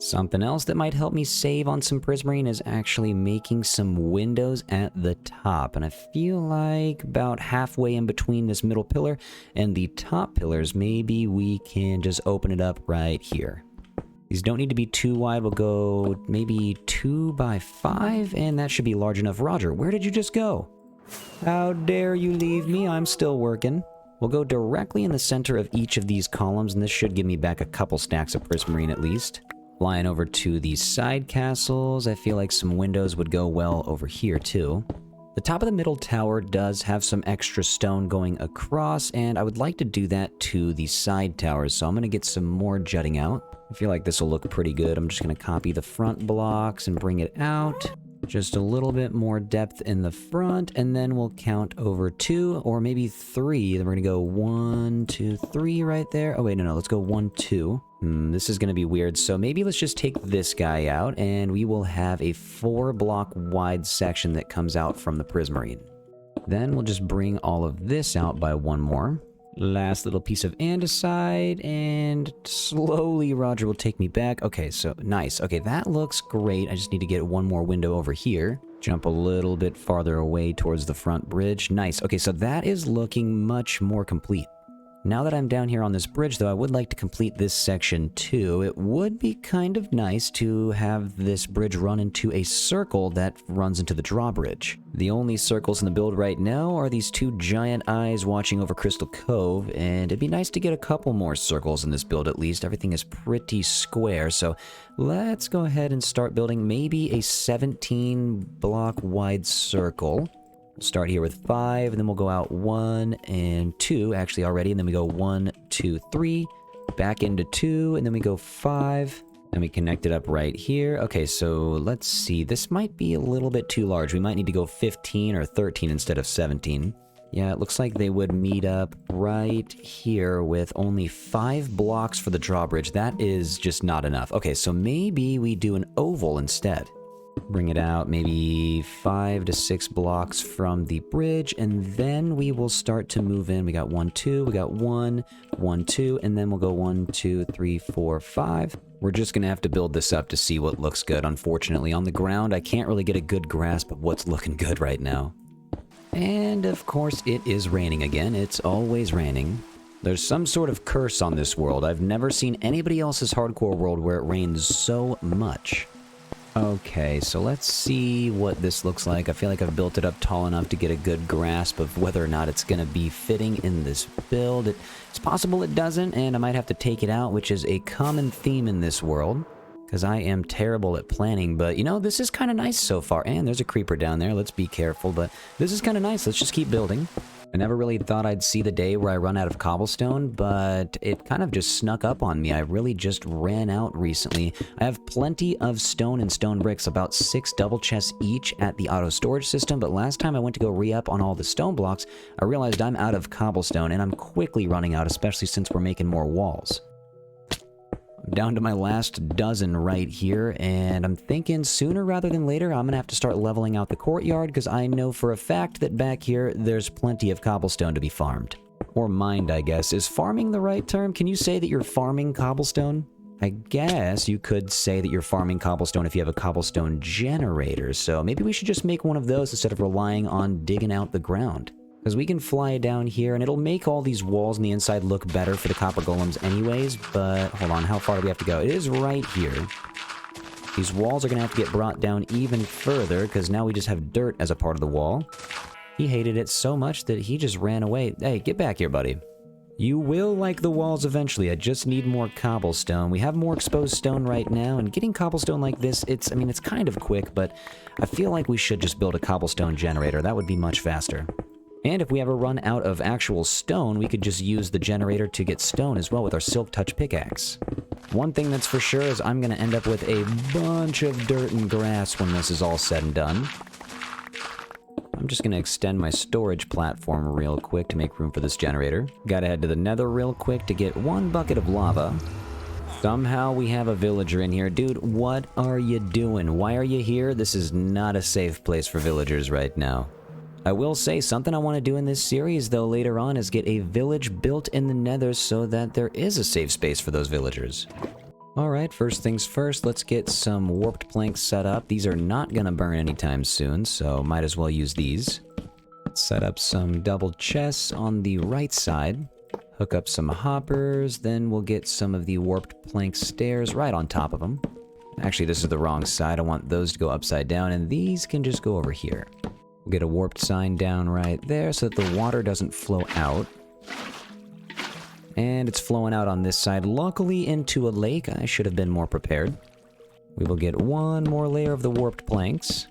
Something else that might help me save on some prismarine is actually making some windows at the top. And I feel like about halfway in between this middle pillar and the top pillars, maybe we can just open it up right here. These don't need to be too wide. We'll go maybe 2 by 5, and that should be large enough. Roger, where did you just go? How dare you leave me? I'm still working. We'll go directly in the center of each of these columns, and this should give me back a couple stacks of prismarine at least. Flying over to the side castles, I feel like some windows would go well over here too. The top of the middle tower does have some extra stone going across, and I would like to do that to the side towers, so I'm going to get some more jutting out. I feel like this will look pretty good. I'm just going to copy the front blocks and bring it out. Just a little bit more depth in the front, and then we'll count over 2 or maybe 3. Then we're gonna go 1, 2, 3 right there. Oh wait, no, let's go 1, 2. This is gonna be weird. So maybe let's just take this guy out, and we will have a 4-block wide section that comes out from the prismarine. Then we'll just bring all of this out by 1 more. Last little piece of andesite, and slowly Roger will take me back. Okay, so nice. Okay, that looks great. I just need to get 1 more window over here. Jump a little bit farther away towards the front bridge. Nice. Okay, so that is looking much more complete. Now that I'm down here on this bridge, though, I would like to complete this section too. It would be kind of nice to have this bridge run into a circle that runs into the drawbridge. The only circles in the build right now are these two giant eyes watching over Crystal Cove, and it'd be nice to get a couple more circles in this build at least. Everything is pretty square, so let's go ahead and start building maybe a 17 block wide circle. We'll start here with 5, and then we'll go out 1 and 2, actually already, and then we go 1, 2, 3, back into 2, and then we go 5, and we connect it up right here. Okay, so let's see, this might be a little bit too large. We might need to go 15 or 13 instead of 17. Yeah, it looks like they would meet up right here with only 5 blocks for the drawbridge. That is just not enough. Okay, so maybe we do an oval instead. Bring it out maybe 5 to 6 blocks from the bridge, and then we will start to move in. We got 1, 2, we got 1, 1, 2, and then we'll go 1, 2, 3, 4, 5. We're just gonna have to build this up to see what looks good. Unfortunately, on the ground, I can't really get a good grasp of what's looking good right now. And of course, it is raining again. It's always raining. There's some sort of curse on this world. I've never seen anybody else's hardcore world where it rains so much. Okay, so let's see what this looks like. I feel like I've built it up tall enough to get a good grasp of whether or not it's going to be fitting in this build. It's possible it doesn't, and I might have to take it out, which is a common theme in this world, because I am terrible at planning. But, you know, this is kind of nice so far. And there's a creeper down there. Let's be careful, but this is kind of nice. Let's just keep building. I never really thought I'd see the day where I run out of cobblestone, but it kind of just snuck up on me. I really just ran out recently. I have plenty of stone and stone bricks, about 6 double chests each at the auto storage system, but last time I went to go re-up on all the stone blocks, I realized I'm out of cobblestone, and I'm quickly running out, especially since we're making more walls. I'm down to my last dozen right here, and I'm thinking sooner rather than later I'm gonna have to start leveling out the courtyard, because I know for a fact that back here there's plenty of cobblestone to be farmed. Or mined, I guess. Is farming the right term? Can you say that you're farming cobblestone? I guess you could say that you're farming cobblestone if you have a cobblestone generator, so maybe we should just make one of those instead of relying on digging out the ground. Because we can fly down here, and it'll make all these walls on the inside look better for the copper golems anyways, but hold on, how far do we have to go? It is right here. These walls are going to have to get brought down even further, because now we just have dirt as a part of the wall. He hated it so much that he just ran away. Hey, get back here, buddy. You will like the walls eventually. I just need more cobblestone. We have more exposed stone right now, and getting cobblestone like this, it's kind of quick, but I feel like we should just build a cobblestone generator. That would be much faster. And if we ever run out of actual stone, we could just use the generator to get stone as well with our Silk Touch pickaxe. One thing that's for sure is I'm going to end up with a bunch of dirt and grass when this is all said and done. I'm just going to extend my storage platform real quick to make room for this generator. Gotta head to the nether real quick to get 1 bucket of lava. Somehow we have a villager in here. Dude, what are you doing? Why are you here? This is not a safe place for villagers right now. I will say something I want to do in this series, though, later on is get a village built in the nether so that there is a safe space for those villagers. Alright, first things first, let's get some warped planks set up. These are not going to burn anytime soon, so might as well use these. Let's set up some double chests on the right side. Hook up some hoppers, then we'll get some of the warped plank stairs right on top of them. Actually, this is the wrong side. I want those to go upside down, and these can just go over here. We'll get a warped sign down right there so that the water doesn't flow out. And it's flowing out on this side, luckily into a lake. I should have been more prepared. We will get 1 more layer of the warped planks.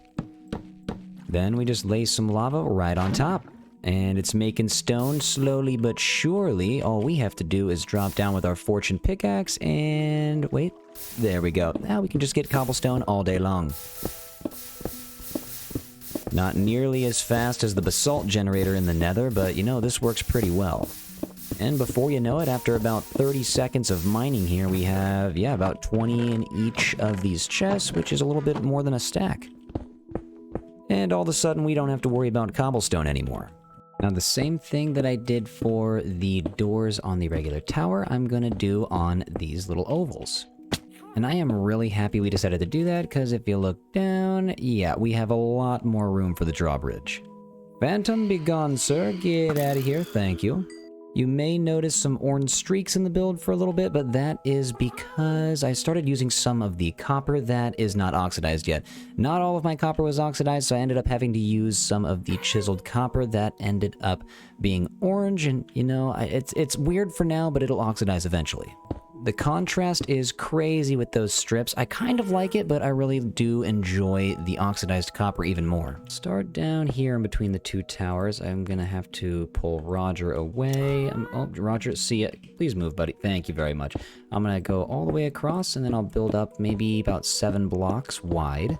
Then we just lay some lava right on top. And it's making stone slowly but surely. All we have to do is drop down with our fortune pickaxe and... wait, there we go. Now we can just get cobblestone all day long. Not nearly as fast as the basalt generator in the nether, but you know, this works pretty well. And before you know it, after about 30 seconds of mining here, we have, yeah, about 20 in each of these chests, which is a little bit more than a stack. And all of a sudden, we don't have to worry about cobblestone anymore. Now, the same thing that I did for the doors on the regular tower, I'm gonna do on these little ovals. And I am really happy we decided to do that, because if you look down, yeah, we have a lot more room for the drawbridge. Phantom, be gone, sir. Get out of here, thank you. You may notice some orange streaks in the build for a little bit, but that is because I started using some of the copper that is not oxidized yet. Not all of my copper was oxidized, so I ended up having to use some of the chiseled copper that ended up being orange, and you know, it's weird for now, but it'll oxidize eventually. The contrast is crazy with those strips. I kind of like it, but I really do enjoy the oxidized copper even more. Start down here in between the two towers. I'm gonna have to pull Roger away. Oh, Roger, see ya. Please move, buddy. Thank you very much. I'm gonna go all the way across, and then I'll build up maybe about 7 blocks wide.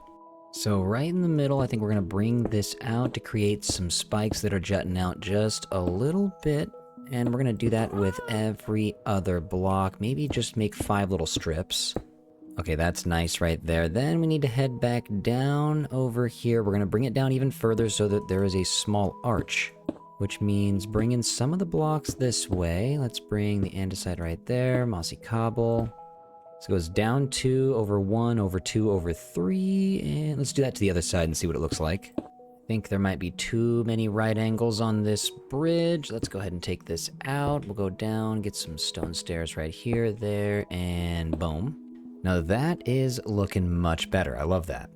So right in the middle, I think we're gonna bring this out to create some spikes that are jutting out just a little bit. And we're gonna do that with every other block. Maybe just make 5 little strips. Okay, that's nice right there. Then we need to head back down over here. We're gonna bring it down even further so that there is a small arch, which means bring in some of the blocks this way. Let's bring the andesite right there, mossy cobble. So it goes down 2 over 1 over 2 over 3, and let's do that to the other side and see what it looks like. I think there might be too many right angles on this bridge. Let's go ahead and take this out. We'll go down, get some stone stairs right here, there, and boom. Now that is looking much better. I love that.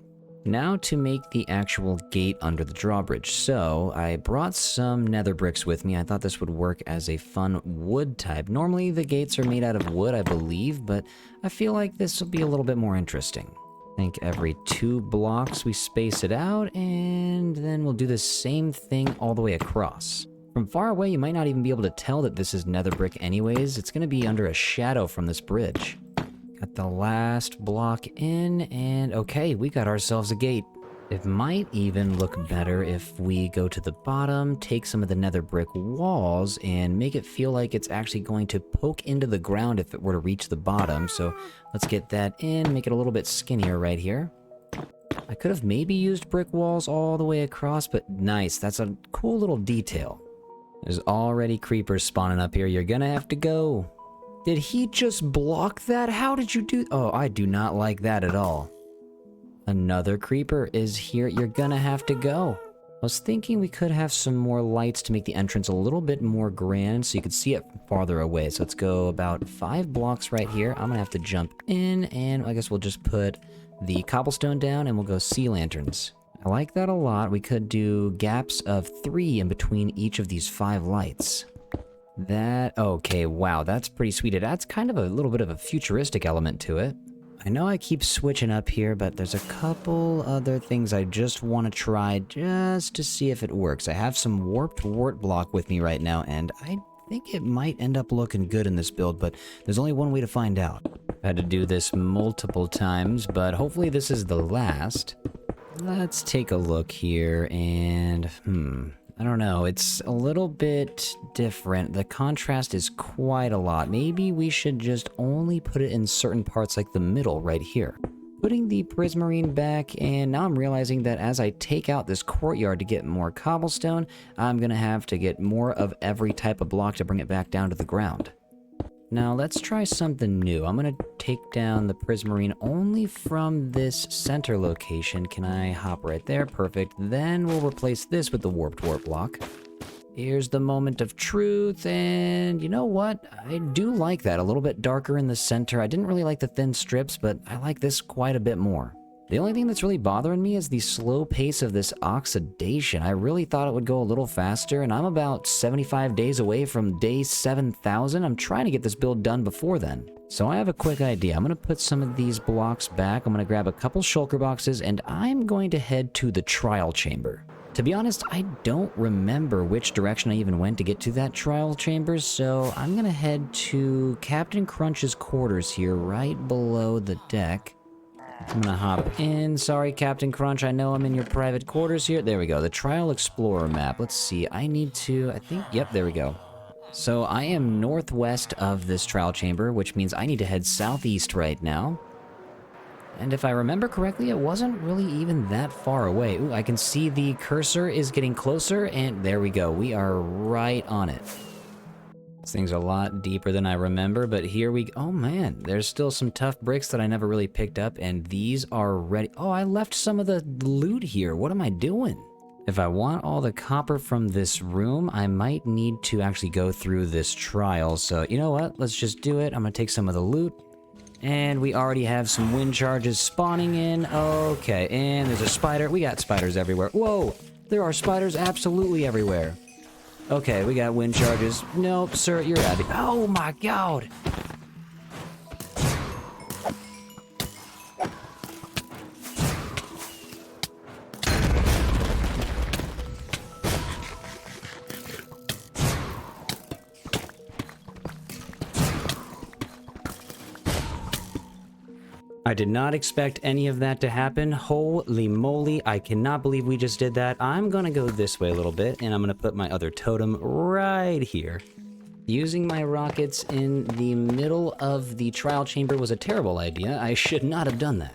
Now to make the actual gate under the drawbridge. So I brought some nether bricks with me. I thought this would work as a fun wood type. Normally the gates are made out of wood, I believe, but I feel like this will be a little bit more interesting. I think every 2 blocks we space it out, and then we'll do the same thing all the way across. From far away, you might not even be able to tell that this is nether brick anyways. It's going to be under a shadow from this bridge. Got the last block in, and okay, we got ourselves a gate. It might even look better if we go to the bottom, take some of the nether brick walls, and make it feel like it's actually going to poke into the ground if it were to reach the bottom. So let's get that in, make it a little bit skinnier right here. I could have maybe used brick walls all the way across, but nice, that's a cool little detail. There's already creepers spawning up here, you're gonna have to go. Did he just block that? How did you do? Oh, I do not like that at all. Another creeper is here. You're gonna have to go. I was thinking we could have some more lights to make the entrance a little bit more grand so you could see it farther away. So let's go about 5 blocks right here. I'm gonna have to jump in, and I guess we'll just put the cobblestone down and we'll go sea lanterns. I like that a lot. We could do gaps of 3 in between each of these 5 lights. Okay, wow, that's pretty sweet. It adds kind of a little bit of a futuristic element to it. I know I keep switching up here, but there's a couple other things I just want to try just to see if it works. I have some warped wart block with me right now, and I think it might end up looking good in this build, but there's only one way to find out. I've had to do this multiple times, but hopefully this is the last. Let's take a look here, and I don't know, it's a little bit different. The contrast is quite a lot. Maybe we should just only put it in certain parts like the middle right here. Putting the prismarine back, and now I'm realizing that as I take out this courtyard to get more cobblestone, I'm gonna have to get more of every type of block to bring it back down to the ground. Now let's try something new. I'm gonna take down the prismarine only from this center location. Can I hop right there? Perfect. Then we'll replace this with the warped wart block. Here's the moment of truth, and you know what? I do like that. A little bit darker in the center. I didn't really like the thin strips, but I like this quite a bit more. The only thing that's really bothering me is the slow pace of this oxidation. I really thought it would go a little faster, and I'm about 75 days away from day 7,000. I'm trying to get this build done before then. So I have a quick idea. I'm going to put some of these blocks back. I'm going to grab a couple shulker boxes, and I'm going to head to the trial chamber. To be honest, I don't remember which direction I even went to get to that trial chamber, so I'm going to head to Captain Crunch's quarters here, right below the deck. I'm gonna hop in. Sorry, Captain Crunch, I know I'm in your private quarters here. There we go, the Trial Explorer map. Let's see, I think, yep, there we go. So I am northwest of this trial chamber, which means I need to head southeast right now. And if I remember correctly, it wasn't really even that far away. Ooh, I can see the cursor is getting closer, and there we go. We are right on it. This thing's a lot deeper than I remember, but here we go. Oh man, there's still some tough bricks that I never really picked up, and these are ready. Oh, I left some of the loot here. What am I doing? If I want all the copper from this room, I might need to actually go through this trial. So, you know what? Let's just do it. I'm gonna take some of the loot. And we already have some wind charges spawning in. Okay, and there's a spider. We got spiders everywhere. Whoa! There are spiders absolutely everywhere. Okay, we got wind charges. Nope, sir, you're out of here. Oh my god! I did not expect any of that to happen. Holy moly, I cannot believe we just did that. I'm gonna go this way a little bit, and I'm gonna put my other totem right here. Using my rockets in the middle of the trial chamber was a terrible idea. I should not have done that.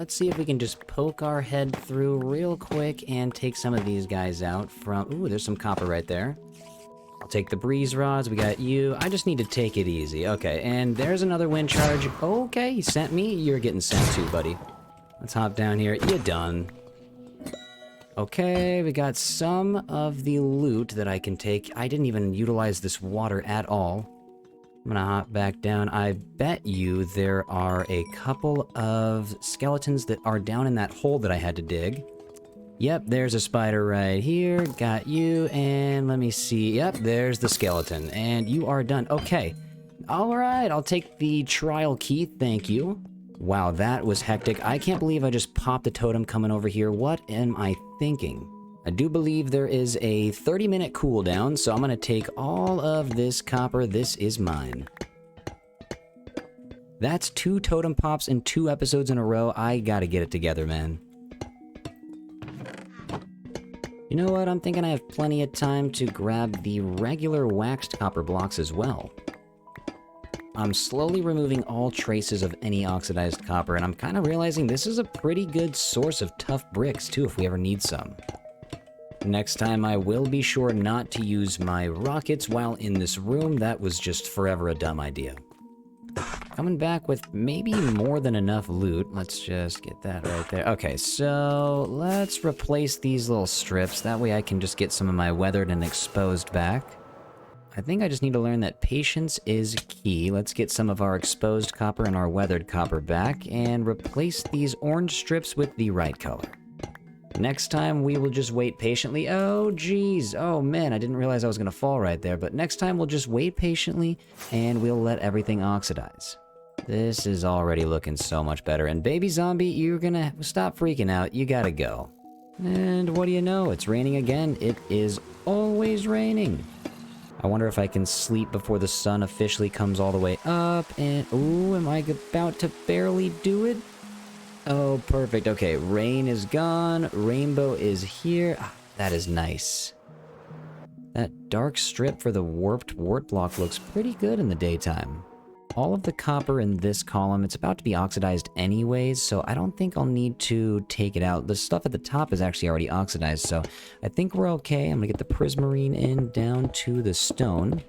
Let's see if we can just poke our head through real quick and take some of these guys out from... Ooh, there's some copper right there. I'll take the breeze rods. We got you. I just need to take it easy. Okay, and there's another wind charge. Okay, he sent me. You're getting sent too, buddy. Let's hop down here. You're done. Okay, we got some of the loot that I can take. I didn't even utilize this water at all. I'm gonna hop back down. I bet you there are a couple of skeletons that are down in that hole that I had to dig. Yep, there's a spider right here. Got you, and let me see. Yep, there's the skeleton, and you are done. Okay. Alright, I'll take the trial key, thank you. Wow, that was hectic. I can't believe I just popped the totem coming over here. What am I thinking? I do believe there is a 30-minute cooldown, so I'm gonna take all of this copper. This is mine. That's 2 totem pops in 2 episodes in a row. I gotta get it together, man. You know what? I'm thinking I have plenty of time to grab the regular waxed copper blocks as well. I'm slowly removing all traces of any oxidized copper, and I'm kind of realizing this is a pretty good source of tough bricks, too, if we ever need some. Next time, I will be sure not to use my rockets while in this room. That was just forever a dumb idea. Coming back with maybe more than enough loot. Let's just get that right there. Okay, so let's replace these little strips. That way I can just get some of my weathered and exposed back. I think I just need to learn that patience is key. Let's get some of our exposed copper and our weathered copper back and replace these orange strips with the right color. Next time, we will just wait patiently. Oh, geez. Oh, man, I didn't realize I was going to fall right there. But next time, we'll just wait patiently, and we'll let everything oxidize. This is already looking so much better. And baby zombie, you're going to stop freaking out. You got to go. And what do you know? It's raining again. It is always raining. I wonder if I can sleep before the sun officially comes all the way up. And, ooh, am I about to barely do it? Oh, perfect. Okay, rain is gone. Rainbow is here. Ah, that is nice. That dark strip for the warped wart block looks pretty good in the daytime. All of the copper in this column, it's about to be oxidized anyways, so I don't think I'll need to take it out. The stuff at the top is actually already oxidized, so I think we're okay. I'm gonna get the prismarine in down to the stone.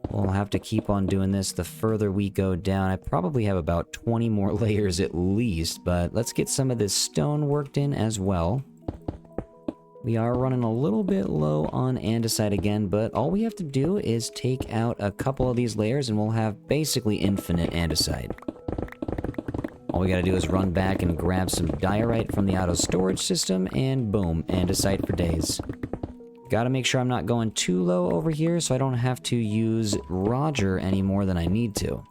We'll have to keep on doing this the further we go down. I probably have about 20 more layers at least, but let's get some of this stone worked in as well. We are running a little bit low on andesite again, but all we have to do is take out a couple of these layers and we'll have basically infinite andesite. All we gotta do is run back and grab some diorite from the auto storage system, and boom, andesite for days. Gotta make sure I'm not going too low over here so I don't have to use Roger any more than I need to.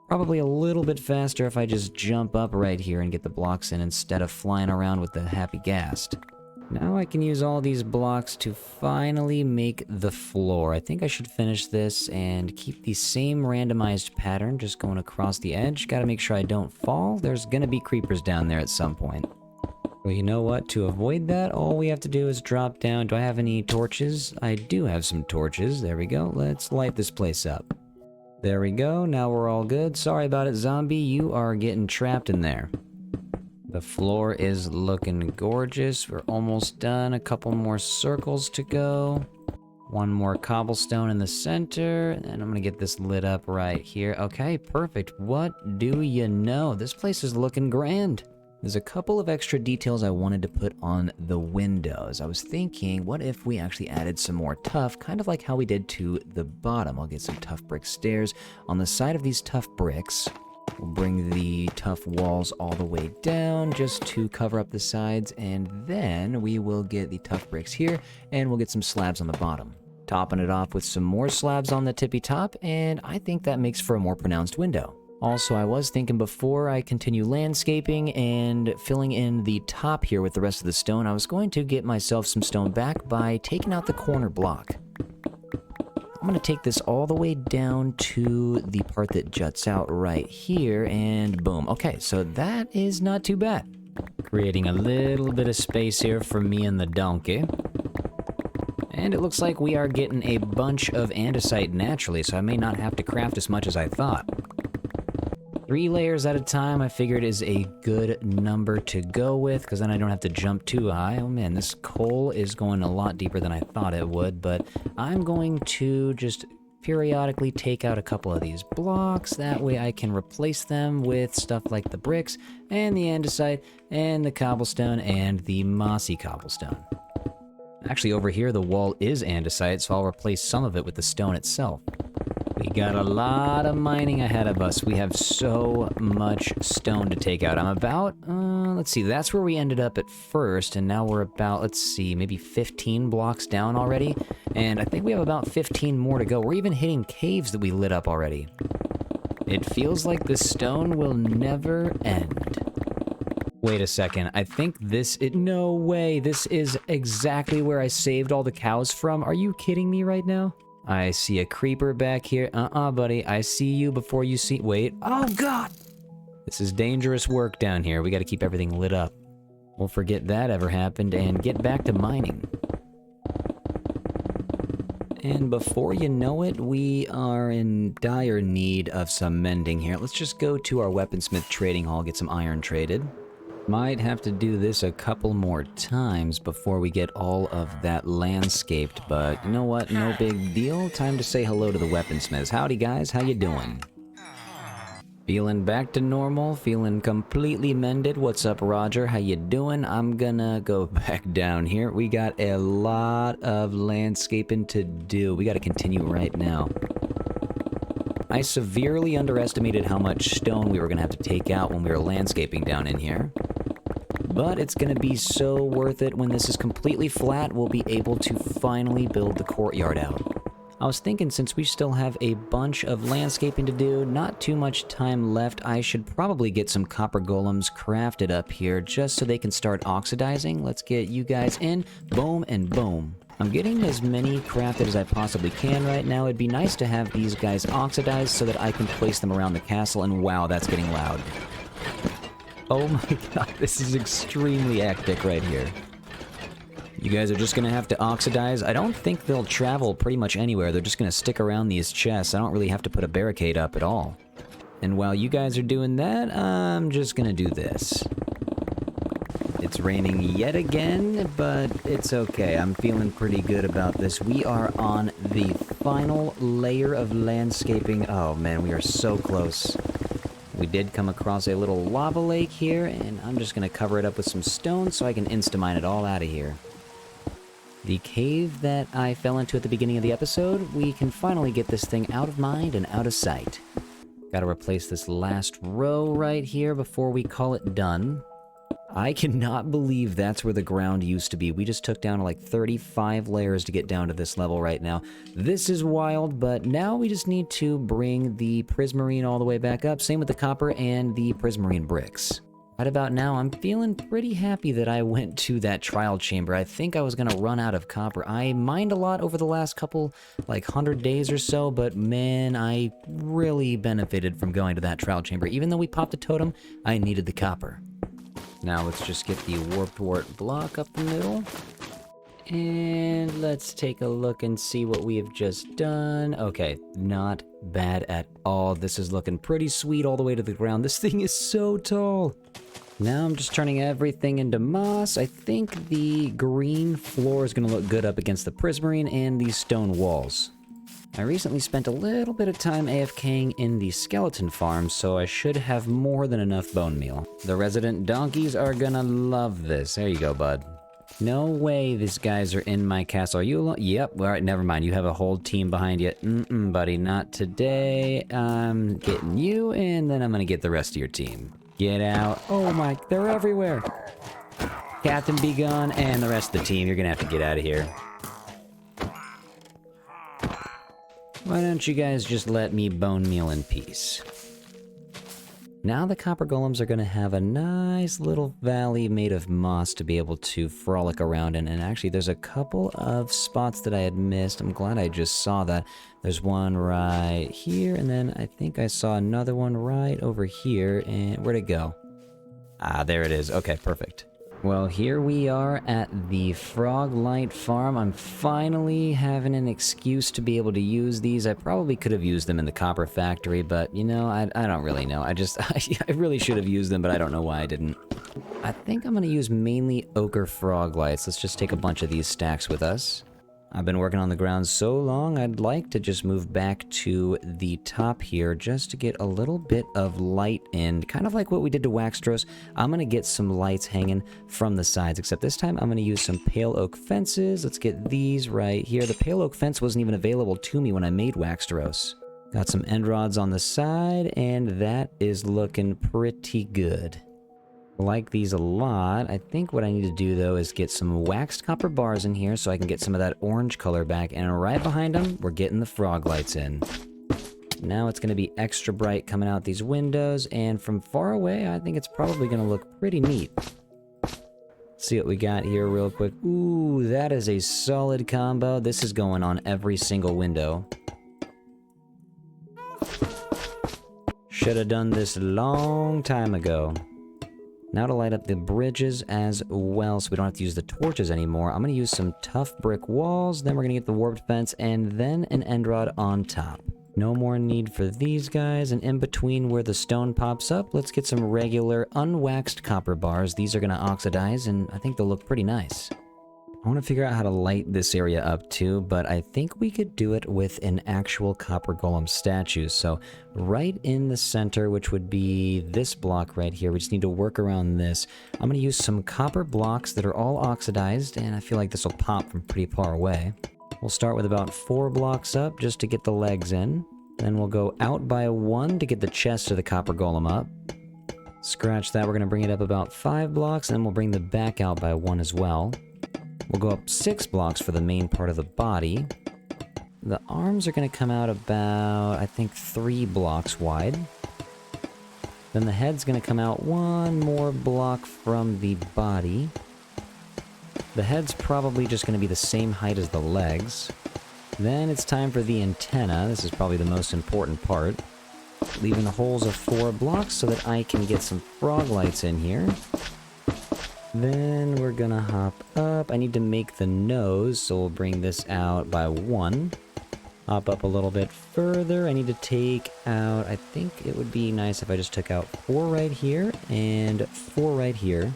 Probably a little bit faster if I just jump up right here and get the blocks in instead of flying around with the happy ghast. Now I can use all these blocks to finally make the floor. I think I should finish this and keep the same randomized pattern just going across the edge. Gotta make sure I don't fall. There's gonna be creepers down there at some point. Well, you know what? To avoid that, all we have to do is drop down. Do I have any torches? I do have some torches. There we go. Let's light this place up. There we go. Now we're all good. Sorry about it, zombie. You are getting trapped in there. The floor is looking gorgeous. We're almost done. A couple more circles to go. One more cobblestone in the center. And I'm going to get this lit up right here. Okay, perfect. What do you know? This place is looking grand. There's a couple of extra details I wanted to put on the windows. I was thinking, what if we actually added some more tuff, kind of like how we did to the bottom. I'll get some tough brick stairs. On the side of these tough bricks, we'll bring the tough walls all the way down just to cover up the sides, and then we will get the tough bricks here, and we'll get some slabs on the bottom. Topping it off with some more slabs on the tippy top, and I think that makes for a more pronounced window. Also, I was thinking before I continue landscaping and filling in the top here with the rest of the stone, I was going to get myself some stone back by taking out the corner block. I'm going to take this all the way down to the part that juts out right here, and boom. Okay, so that is not too bad. Creating a little bit of space here for me and the donkey. And it looks like we are getting a bunch of andesite naturally, so I may not have to craft as much as I thought. 3 layers at a time, I figured, is a good number to go with, because then I don't have to jump too high. Oh man, this coal is going a lot deeper than I thought it would, but I'm going to just periodically take out a couple of these blocks. That way I can replace them with stuff like the bricks, and the andesite, and the cobblestone, and the mossy cobblestone. Actually, over here, the wall is andesite, so I'll replace some of it with the stone itself. We got a lot of mining ahead of us. We have so much stone to take out. I'm about, let's see, that's where we ended up at first, and now we're about, let's see, maybe 15 blocks down already, and I think we have about 15 more to go. We're even hitting caves that we lit up already. It feels like the stone will never end. Wait a second, I think no way, this is exactly where I saved all the cows from. Are you kidding me right now? I see a creeper back here. Buddy, I see you before you see... Wait. Oh, God! This is dangerous work down here. We gotta keep everything lit up. We'll forget that ever happened and get back to mining. And before you know it, we are in dire need of some mending here. Let's just go to our weaponsmith trading hall, get some iron traded. Might have to do this a couple more times before we get all of that landscaped, but you know what? No big deal. Time to say hello to the weaponsmiths. Howdy, guys. How you doing? Feeling back to normal? Feeling completely mended? What's up, Roger? How you doing? I'm gonna go back down here. We got a lot of landscaping to do. We gotta continue right now. I severely underestimated how much stone we were gonna have to take out when we were landscaping down in here. But it's gonna be so worth it. When this is completely flat, we'll be able to finally build the courtyard out. I was thinking, since we still have a bunch of landscaping to do, not too much time left, I should probably get some copper golems crafted up here just so they can start oxidizing. Let's get you guys in. Boom and boom. I'm getting as many crafted as I possibly can right now. It'd be nice to have these guys oxidized so that I can place them around the castle, and wow, that's getting loud. Oh my god, this is extremely hectic right here. You guys are just gonna have to oxidize. I don't think they'll travel pretty much anywhere. They're just gonna stick around these chests. I don't really have to put a barricade up at all. And while you guys are doing that, I'm just gonna do this. It's raining yet again, but it's okay. I'm feeling pretty good about this. We are on the final layer of landscaping. Oh man, we are so close. We did come across a little lava lake here, and I'm just gonna cover it up with some stone so I can insta-mine it all out of here. The cave that I fell into at the beginning of the episode, we can finally get this thing out of mind and out of sight. Gotta replace this last row right here before we call it done. I cannot believe that's where the ground used to be. We just took down like 35 layers to get down to this level right now. This is wild, but now we just need to bring the prismarine all the way back up. Same with the copper and the prismarine bricks. Right about now, I'm feeling pretty happy that I went to that trial chamber. I think I was gonna run out of copper. I mined a lot over the last couple, like 100 days or so, but man, I really benefited from going to that trial chamber. Even though we popped a totem, I needed the copper. Now let's just get the warped wart block up the middle. And let's take a look and see what we have just done. Okay, not bad at all. This is looking pretty sweet all the way to the ground. This thing is so tall. Now I'm just turning everything into moss. I think the green floor is going to look good up against the prismarine and these stone walls. I recently spent a little bit of time AFKing in the skeleton farm, so I should have more than enough bone meal. The resident donkeys are gonna love this. There you go, bud. No way these guys are in my castle. Are you alone? Yep. Alright, never mind. You have a whole team behind you. Buddy, not today. I'm getting you, and then I'm gonna get the rest of your team. Get out. Oh my, they're everywhere. Captain be gone, and the rest of the team, you're gonna have to get out of here. Why don't you guys just let me bone meal in peace? Now the copper golems are going to have a nice little valley made of moss to be able to frolic around in. And actually, there's a couple of spots that I had missed. I'm glad I just saw that. There's one right here, and then I think I saw another one right over here. And where'd it go? Ah, there it is. Okay, perfect. Well, here we are at the Froglight Farm. I'm finally having an excuse to be able to use these. I probably could have used them in the copper factory, but, you know, I don't really know. I really should have used them, but I don't know why I didn't. I think I'm going to use mainly ochre froglights. Let's just take a bunch of these stacks with us. I've been working on the ground so long, I'd like to just move back to the top here just to get a little bit of light in. Kind of like what we did to WaxFraud. I'm going to get some lights hanging from the sides, except this time I'm going to use some pale oak fences. Let's get these right here. The pale oak fence wasn't even available to me when I made WaxFraud. Got some end rods on the side, and that is looking pretty good. I like these a lot. I think what I need to do, though, is get some waxed copper bars in here so I can get some of that orange color back. And right behind them, we're getting the frog lights in. Now it's going to be extra bright coming out these windows. And from far away, I think it's probably going to look pretty neat. Let's see what we got here real quick. Ooh, that is a solid combo. This is going on every single window. Should have done this a long time ago. Now to light up the bridges as well, so we don't have to use the torches anymore. I'm going to use some tough brick walls, then we're going to get the warped fence, and then an end rod on top. No more need for these guys, and in between where the stone pops up, let's get some regular unwaxed copper bars. These are going to oxidize, and I think they'll look pretty nice. I want to figure out how to light this area up too, but I think we could do it with an actual copper golem statue. So right in the center, which would be this block right here, we just need to work around this. I'm going to use some copper blocks that are all oxidized, and I feel like this will pop from pretty far away. We'll start with about 4 blocks up just to get the legs in. Then we'll go out by 1 to get the chest of the copper golem up. Scratch that, we're going to bring it up about 5 blocks, and then we'll bring the back out by 1 as well. We'll go up 6 blocks for the main part of the body. The arms are going to come out about, I think, 3 blocks wide. Then the head's going to come out 1 more block from the body. The head's probably just going to be the same height as the legs. Then it's time for the antenna. This is probably the most important part. Leaving the holes of 4 blocks so that I can get some frog lights in here. Then we're gonna hop up. I need to make the nose, so we'll bring this out by 1. Hop up a little bit further. I need to take out, I think it would be nice if I just took out 4 right here and 4 right here.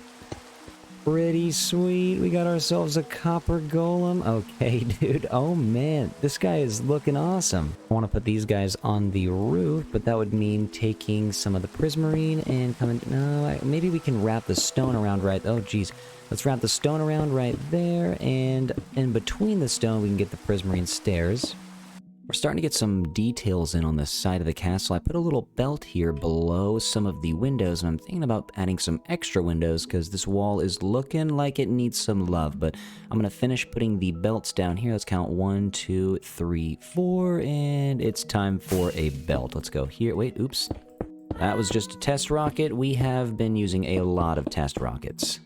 Pretty sweet. We got ourselves a copper golem. Okay, dude. Oh, man. This guy is looking awesome. I want to put these guys on the roof, but that would mean taking some of the prismarine and coming... No, maybe we can wrap the stone around right... Oh, geez. Let's wrap the stone around right there, and in between the stone, we can get the prismarine stairs. We're starting to get some details in on the side of the castle. I put a little belt here below some of the windows, and I'm thinking about adding some extra windows because this wall is looking like it needs some love. But I'm going to finish putting the belts down here. Let's count 1, 2, 3, 4, and it's time for a belt. Let's go here. Wait, oops. That was just a test rocket. We have been using a lot of test rockets.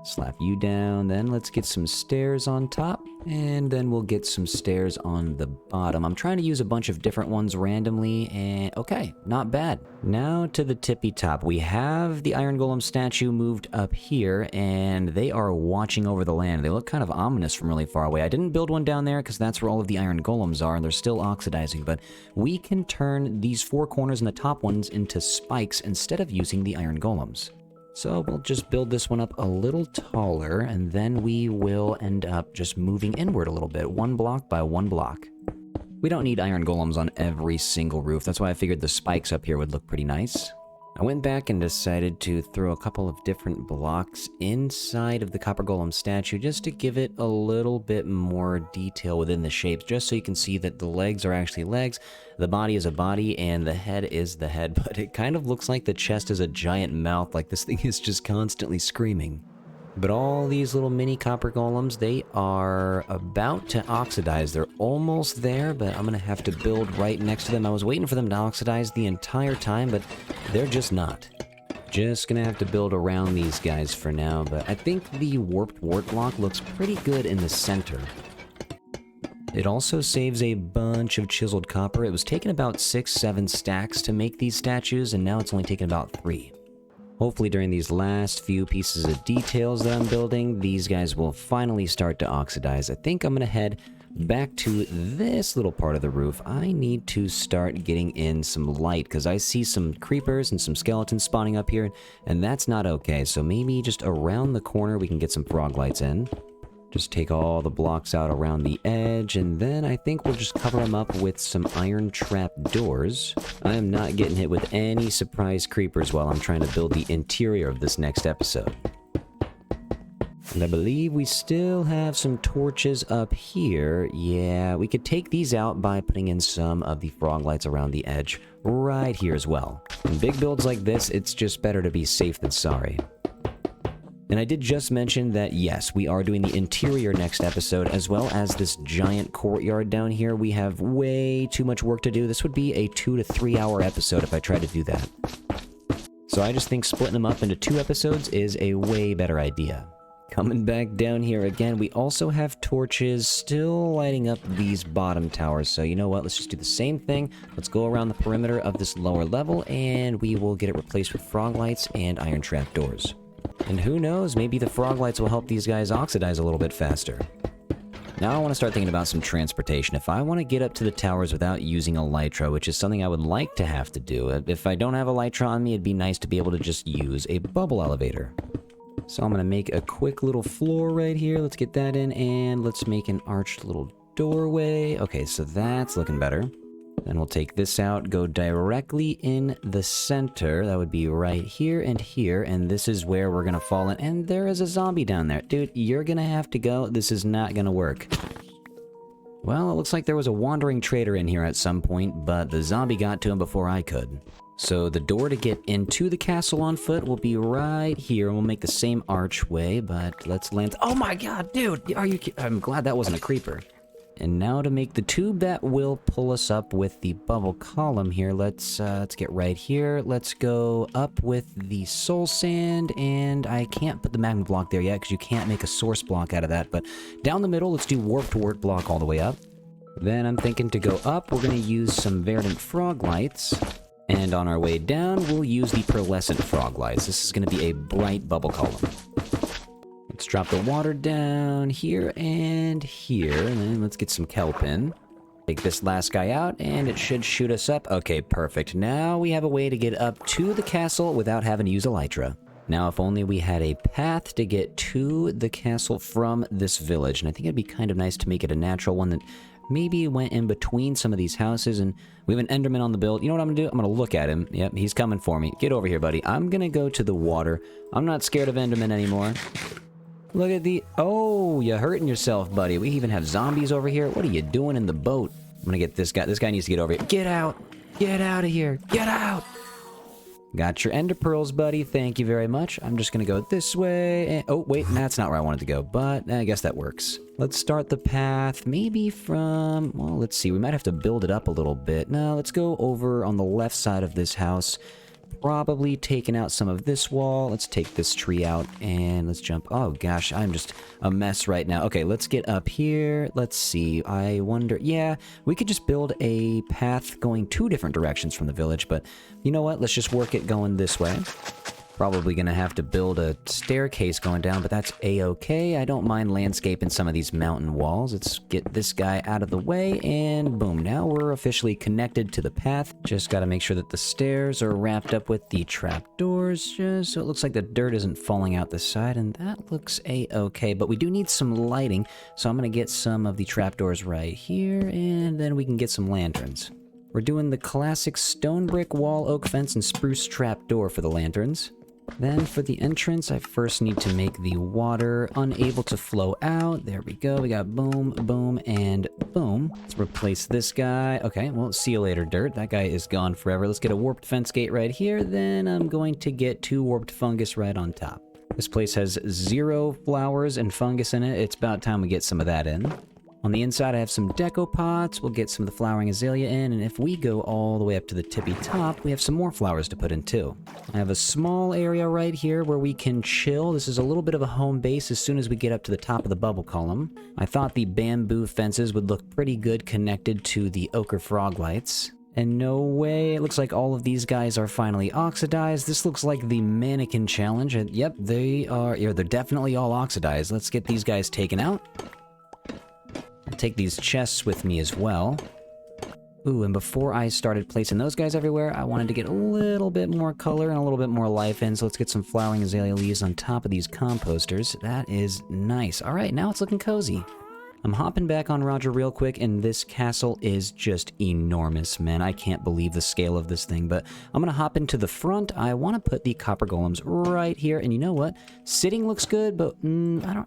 Slap you down, then let's get some stairs on top, and then we'll get some stairs on the bottom. I'm trying to use a bunch of different ones randomly, and okay, not bad. Now to the tippy top. We have the Iron Golem statue moved up here, and they are watching over the land. They look kind of ominous from really far away. I didn't build one down there because that's where all of the Iron Golems are, and they're still oxidizing, but we can turn these 4 corners and the top ones into spikes instead of using the Iron Golems. So we'll just build this one up a little taller, and then we will end up just moving inward a little bit, 1 block by 1 block. We don't need iron golems on every single roof. That's why I figured the spikes up here would look pretty nice. I went back and decided to throw a couple of different blocks inside of the copper golem statue just to give it a little bit more detail within the shapes, just so you can see that the legs are actually legs, the body is a body, and the head is the head, but it kind of looks like the chest is a giant mouth, like this thing is just constantly screaming. But all these little mini copper golems, they are about to oxidize. They're almost there, but I'm going to have to build right next to them. I was waiting for them to oxidize the entire time, but they're just not. Just going to have to build around these guys for now, but I think the warped wart block looks pretty good in the center. It also saves a bunch of chiseled copper. It was taking about 6-7 stacks to make these statues, and now it's only taking about 3. Hopefully during these last few pieces of details that I'm building, these guys will finally start to oxidize. I think I'm going to head back to this little part of the roof. I need to start getting in some light because I see some creepers and some skeletons spawning up here, and that's not okay. So maybe just around the corner we can get some frog lights in. Just take all the blocks out around the edge, and then I think we'll just cover them up with some iron trap doors. I am not getting hit with any surprise creepers while I'm trying to build the interior of this next episode. And I believe we still have some torches up here. Yeah, we could take these out by putting in some of the frog lights around the edge right here as well. In big builds like this, it's just better to be safe than sorry. And I did just mention that, yes, we are doing the interior next episode, as well as this giant courtyard down here. We have way too much work to do. This would be a 2 to 3 hour episode if I tried to do that. So I just think splitting them up into 2 episodes is a way better idea. Coming back down here again, we also have torches still lighting up these bottom towers. So you know what, let's just do the same thing. Let's go around the perimeter of this lower level, and we will get it replaced with frog lights and iron trap doors. And who knows, maybe the frog lights will help these guys oxidize a little bit faster. Now I want to start thinking about some transportation. If I want to get up to the towers without using a Elytra, which is something I would like to have to do, if I don't have a Elytra on me, it'd be nice to be able to just use a bubble elevator. So I'm going to make a quick little floor right here. Let's get that in, and let's make an arched little doorway. Okay, so that's looking better. Then we'll take this out, go directly in the center. That would be right here, and this is where we're gonna fall in. And there is a zombie down there. Dude, you're gonna have to go. This is not gonna work. Well, it looks like there was a wandering trader in here at some point, but the zombie got to him before I could. So the door to get into the castle on foot will be right here, and we'll make the same archway, but let's land... Oh my god, dude! Are you... I'm glad that wasn't a creeper. And now to make the tube that will pull us up with the bubble column here, let's get right here. Let's go up with the soul sand, and I can't put the magma block there yet because you can't make a source block out of that, but down the middle, let's do warped wart block all the way up. Then I'm thinking to go up, we're going to use some verdant frog lights, and on our way down, we'll use the pearlescent frog lights. This is going to be a bright bubble column. Let's drop the water down here and here, and then let's get some kelp in. Take this last guy out, and it should shoot us up. Okay, perfect. Now we have a way to get up to the castle without having to use Elytra. Now, if only we had a path to get to the castle from this village, and I think it'd be kind of nice to make it a natural one that maybe went in between some of these houses, and we have an Enderman on the build. You know what I'm gonna do? I'm gonna look at him. Yep, he's coming for me. Get over here, buddy. I'm gonna go to the water. I'm not scared of Enderman anymore. Look at the... Oh, you're hurting yourself, buddy. We even have zombies over here. What are you doing in the boat? I'm gonna get this guy. This guy needs to get over here. Get out! Get out of here! Get out! Got your ender pearls, buddy. Thank you very much. I'm just gonna go this way. And, oh, wait, that's not where I wanted to go, but I guess that works. Let's start the path maybe from... Well, let's see. We might have to build it up a little bit. No, let's go over on the left side of this house. Probably taking out some of this wall. Let's take this tree out and let's jump. Oh gosh, I'm just a mess right now. Okay, let's get up here. Let's see. I wonder... Yeah, we could just build a path going 2 different directions from the village, but you know what? Let's just work it going this way. Probably gonna have to build a staircase going down, but that's a-okay. I don't mind landscaping some of these mountain walls. Let's get this guy out of the way, and boom, now we're officially connected to the path. Just gotta make sure that the stairs are wrapped up with the trapdoors, just so it looks like the dirt isn't falling out the side, and that looks a-okay. But we do need some lighting, so I'm gonna get some of the trapdoors right here, and then we can get some lanterns. We're doing the classic stone brick wall, oak fence, and spruce trapdoor for the lanterns. Then for the entrance, I first need to make the water unable to flow out. There we go. We got boom, boom, and boom. Let's replace this guy. Okay, well, see you later, dirt. That guy is gone forever. Let's get a warped fence gate right here. Then I'm going to get 2 warped fungus right on top. This place has 0 flowers and fungus in it. It's about time we get some of that in. On the inside, I have some deco pots. We'll get some of the flowering azalea in, and if we go all the way up to the tippy top, we have some more flowers to put in too. I have a small area right here where we can chill. This is a little bit of a home base as soon as we get up to the top of the bubble column. I thought the bamboo fences would look pretty good connected to the ochre frog lights. And no way, it looks like all of these guys are finally oxidized. This looks like the mannequin challenge. And yep, they're definitely all oxidized. Let's get these guys taken out. I'll take these chests with me as well. Ooh, and before I started placing those guys everywhere, I wanted to get a little bit more color and a little bit more life in, so let's get some flowering azalea leaves on top of these composters. That is nice. All right, now it's looking cozy. I'm hopping back on Roger real quick, and this castle is just enormous, man. I can't believe the scale of this thing, but I'm gonna hop into the front. I want to put the copper golems right here, and you know what? Sitting looks good, but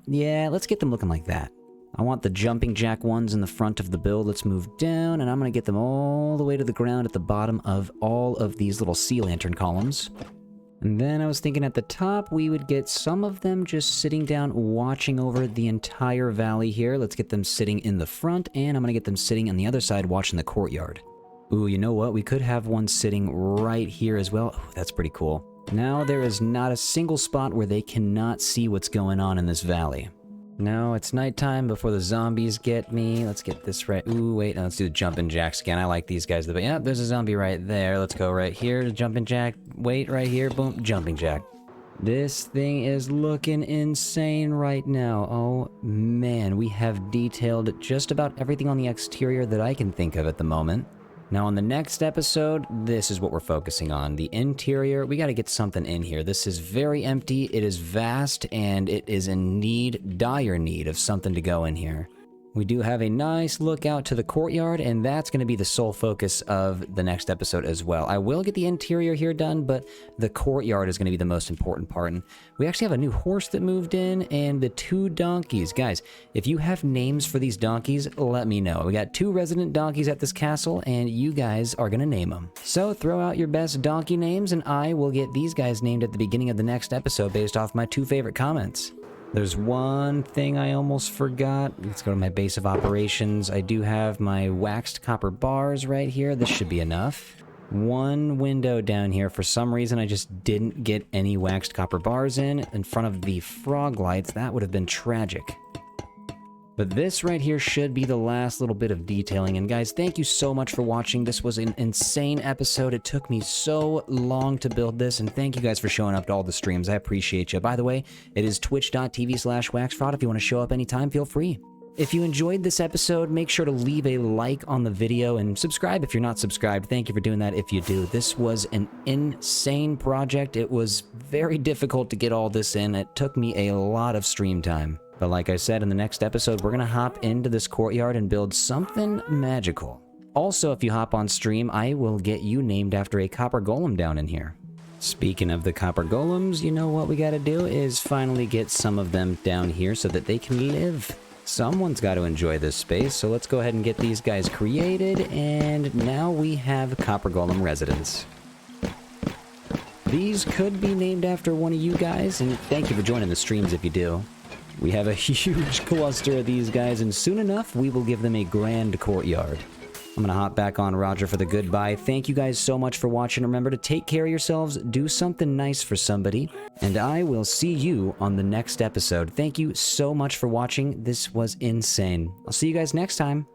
yeah, let's get them looking like that. I want the jumping jack ones in the front of the build. Let's move down, and I'm going to get them all the way to the ground at the bottom of all of these little sea lantern columns. And then I was thinking at the top, we would get some of them just sitting down, watching over the entire valley here. Let's get them sitting in the front, and I'm going to get them sitting on the other side, watching the courtyard. Ooh, you know what? We could have one sitting right here as well. Ooh, that's pretty cool. Now there is not a single spot where they cannot see what's going on in this valley. No, it's nighttime before the zombies get me. Let's get this right. Ooh, wait, no, let's do the jumping jacks again. I like these guys. Yeah, there's a zombie right there. Let's go right here. Jumping jack. Wait, right here. Boom, jumping jack. This thing is looking insane right now. Oh, man, we have detailed just about everything on the exterior that I can think of at the moment. Now, on the next episode, this is what we're focusing on. The interior, we got to get something in here. This is very empty, it is vast, and it is in dire need of something to go in here. We do have a nice look out to the courtyard, and that's going to be the sole focus of the next episode as well. I will get the interior here done, but the courtyard is going to be the most important part. And we actually have a new horse that moved in, and the 2 donkeys. Guys, if you have names for these donkeys, let me know. We got 2 resident donkeys at this castle, and you guys are going to name them. So throw out your best donkey names, and I will get these guys named at the beginning of the next episode based off my 2 favorite comments. There's one thing I almost forgot. Let's go to my base of operations. I do have my waxed copper bars right here. This should be enough. One window down here. For some reason, I just didn't get any waxed copper bars in front of the frog lights. That would have been tragic. But this right here should be the last little bit of detailing. And guys, thank you so much for watching. This was an insane episode. It took me so long to build this, and thank you guys for showing up to all the streams. I appreciate you. By the way, it is twitch.tv/WaxFraud. If you want to show up anytime, feel free. If you enjoyed this episode, make sure to leave a like on the video and subscribe if you're not subscribed. Thank you for doing that if you do. This was an insane project. It was very difficult to get all this in. It took me a lot of stream time. But like I said, in the next episode, we're going to hop into this courtyard and build something magical. Also, if you hop on stream, I will get you named after a copper golem down in here. Speaking of the copper golems, you know what we got to do is finally get some of them down here so that they can live. Someone's got to enjoy this space, so let's go ahead and get these guys created, and now we have copper golem residents. These could be named after one of you guys, and thank you for joining the streams if you do. We have a huge cluster of these guys, and soon enough, we will give them a grand courtyard. I'm gonna hop back on Roger for the goodbye. Thank you guys so much for watching. Remember to take care of yourselves, do something nice for somebody, and I will see you on the next episode. Thank you so much for watching. This was insane. I'll see you guys next time.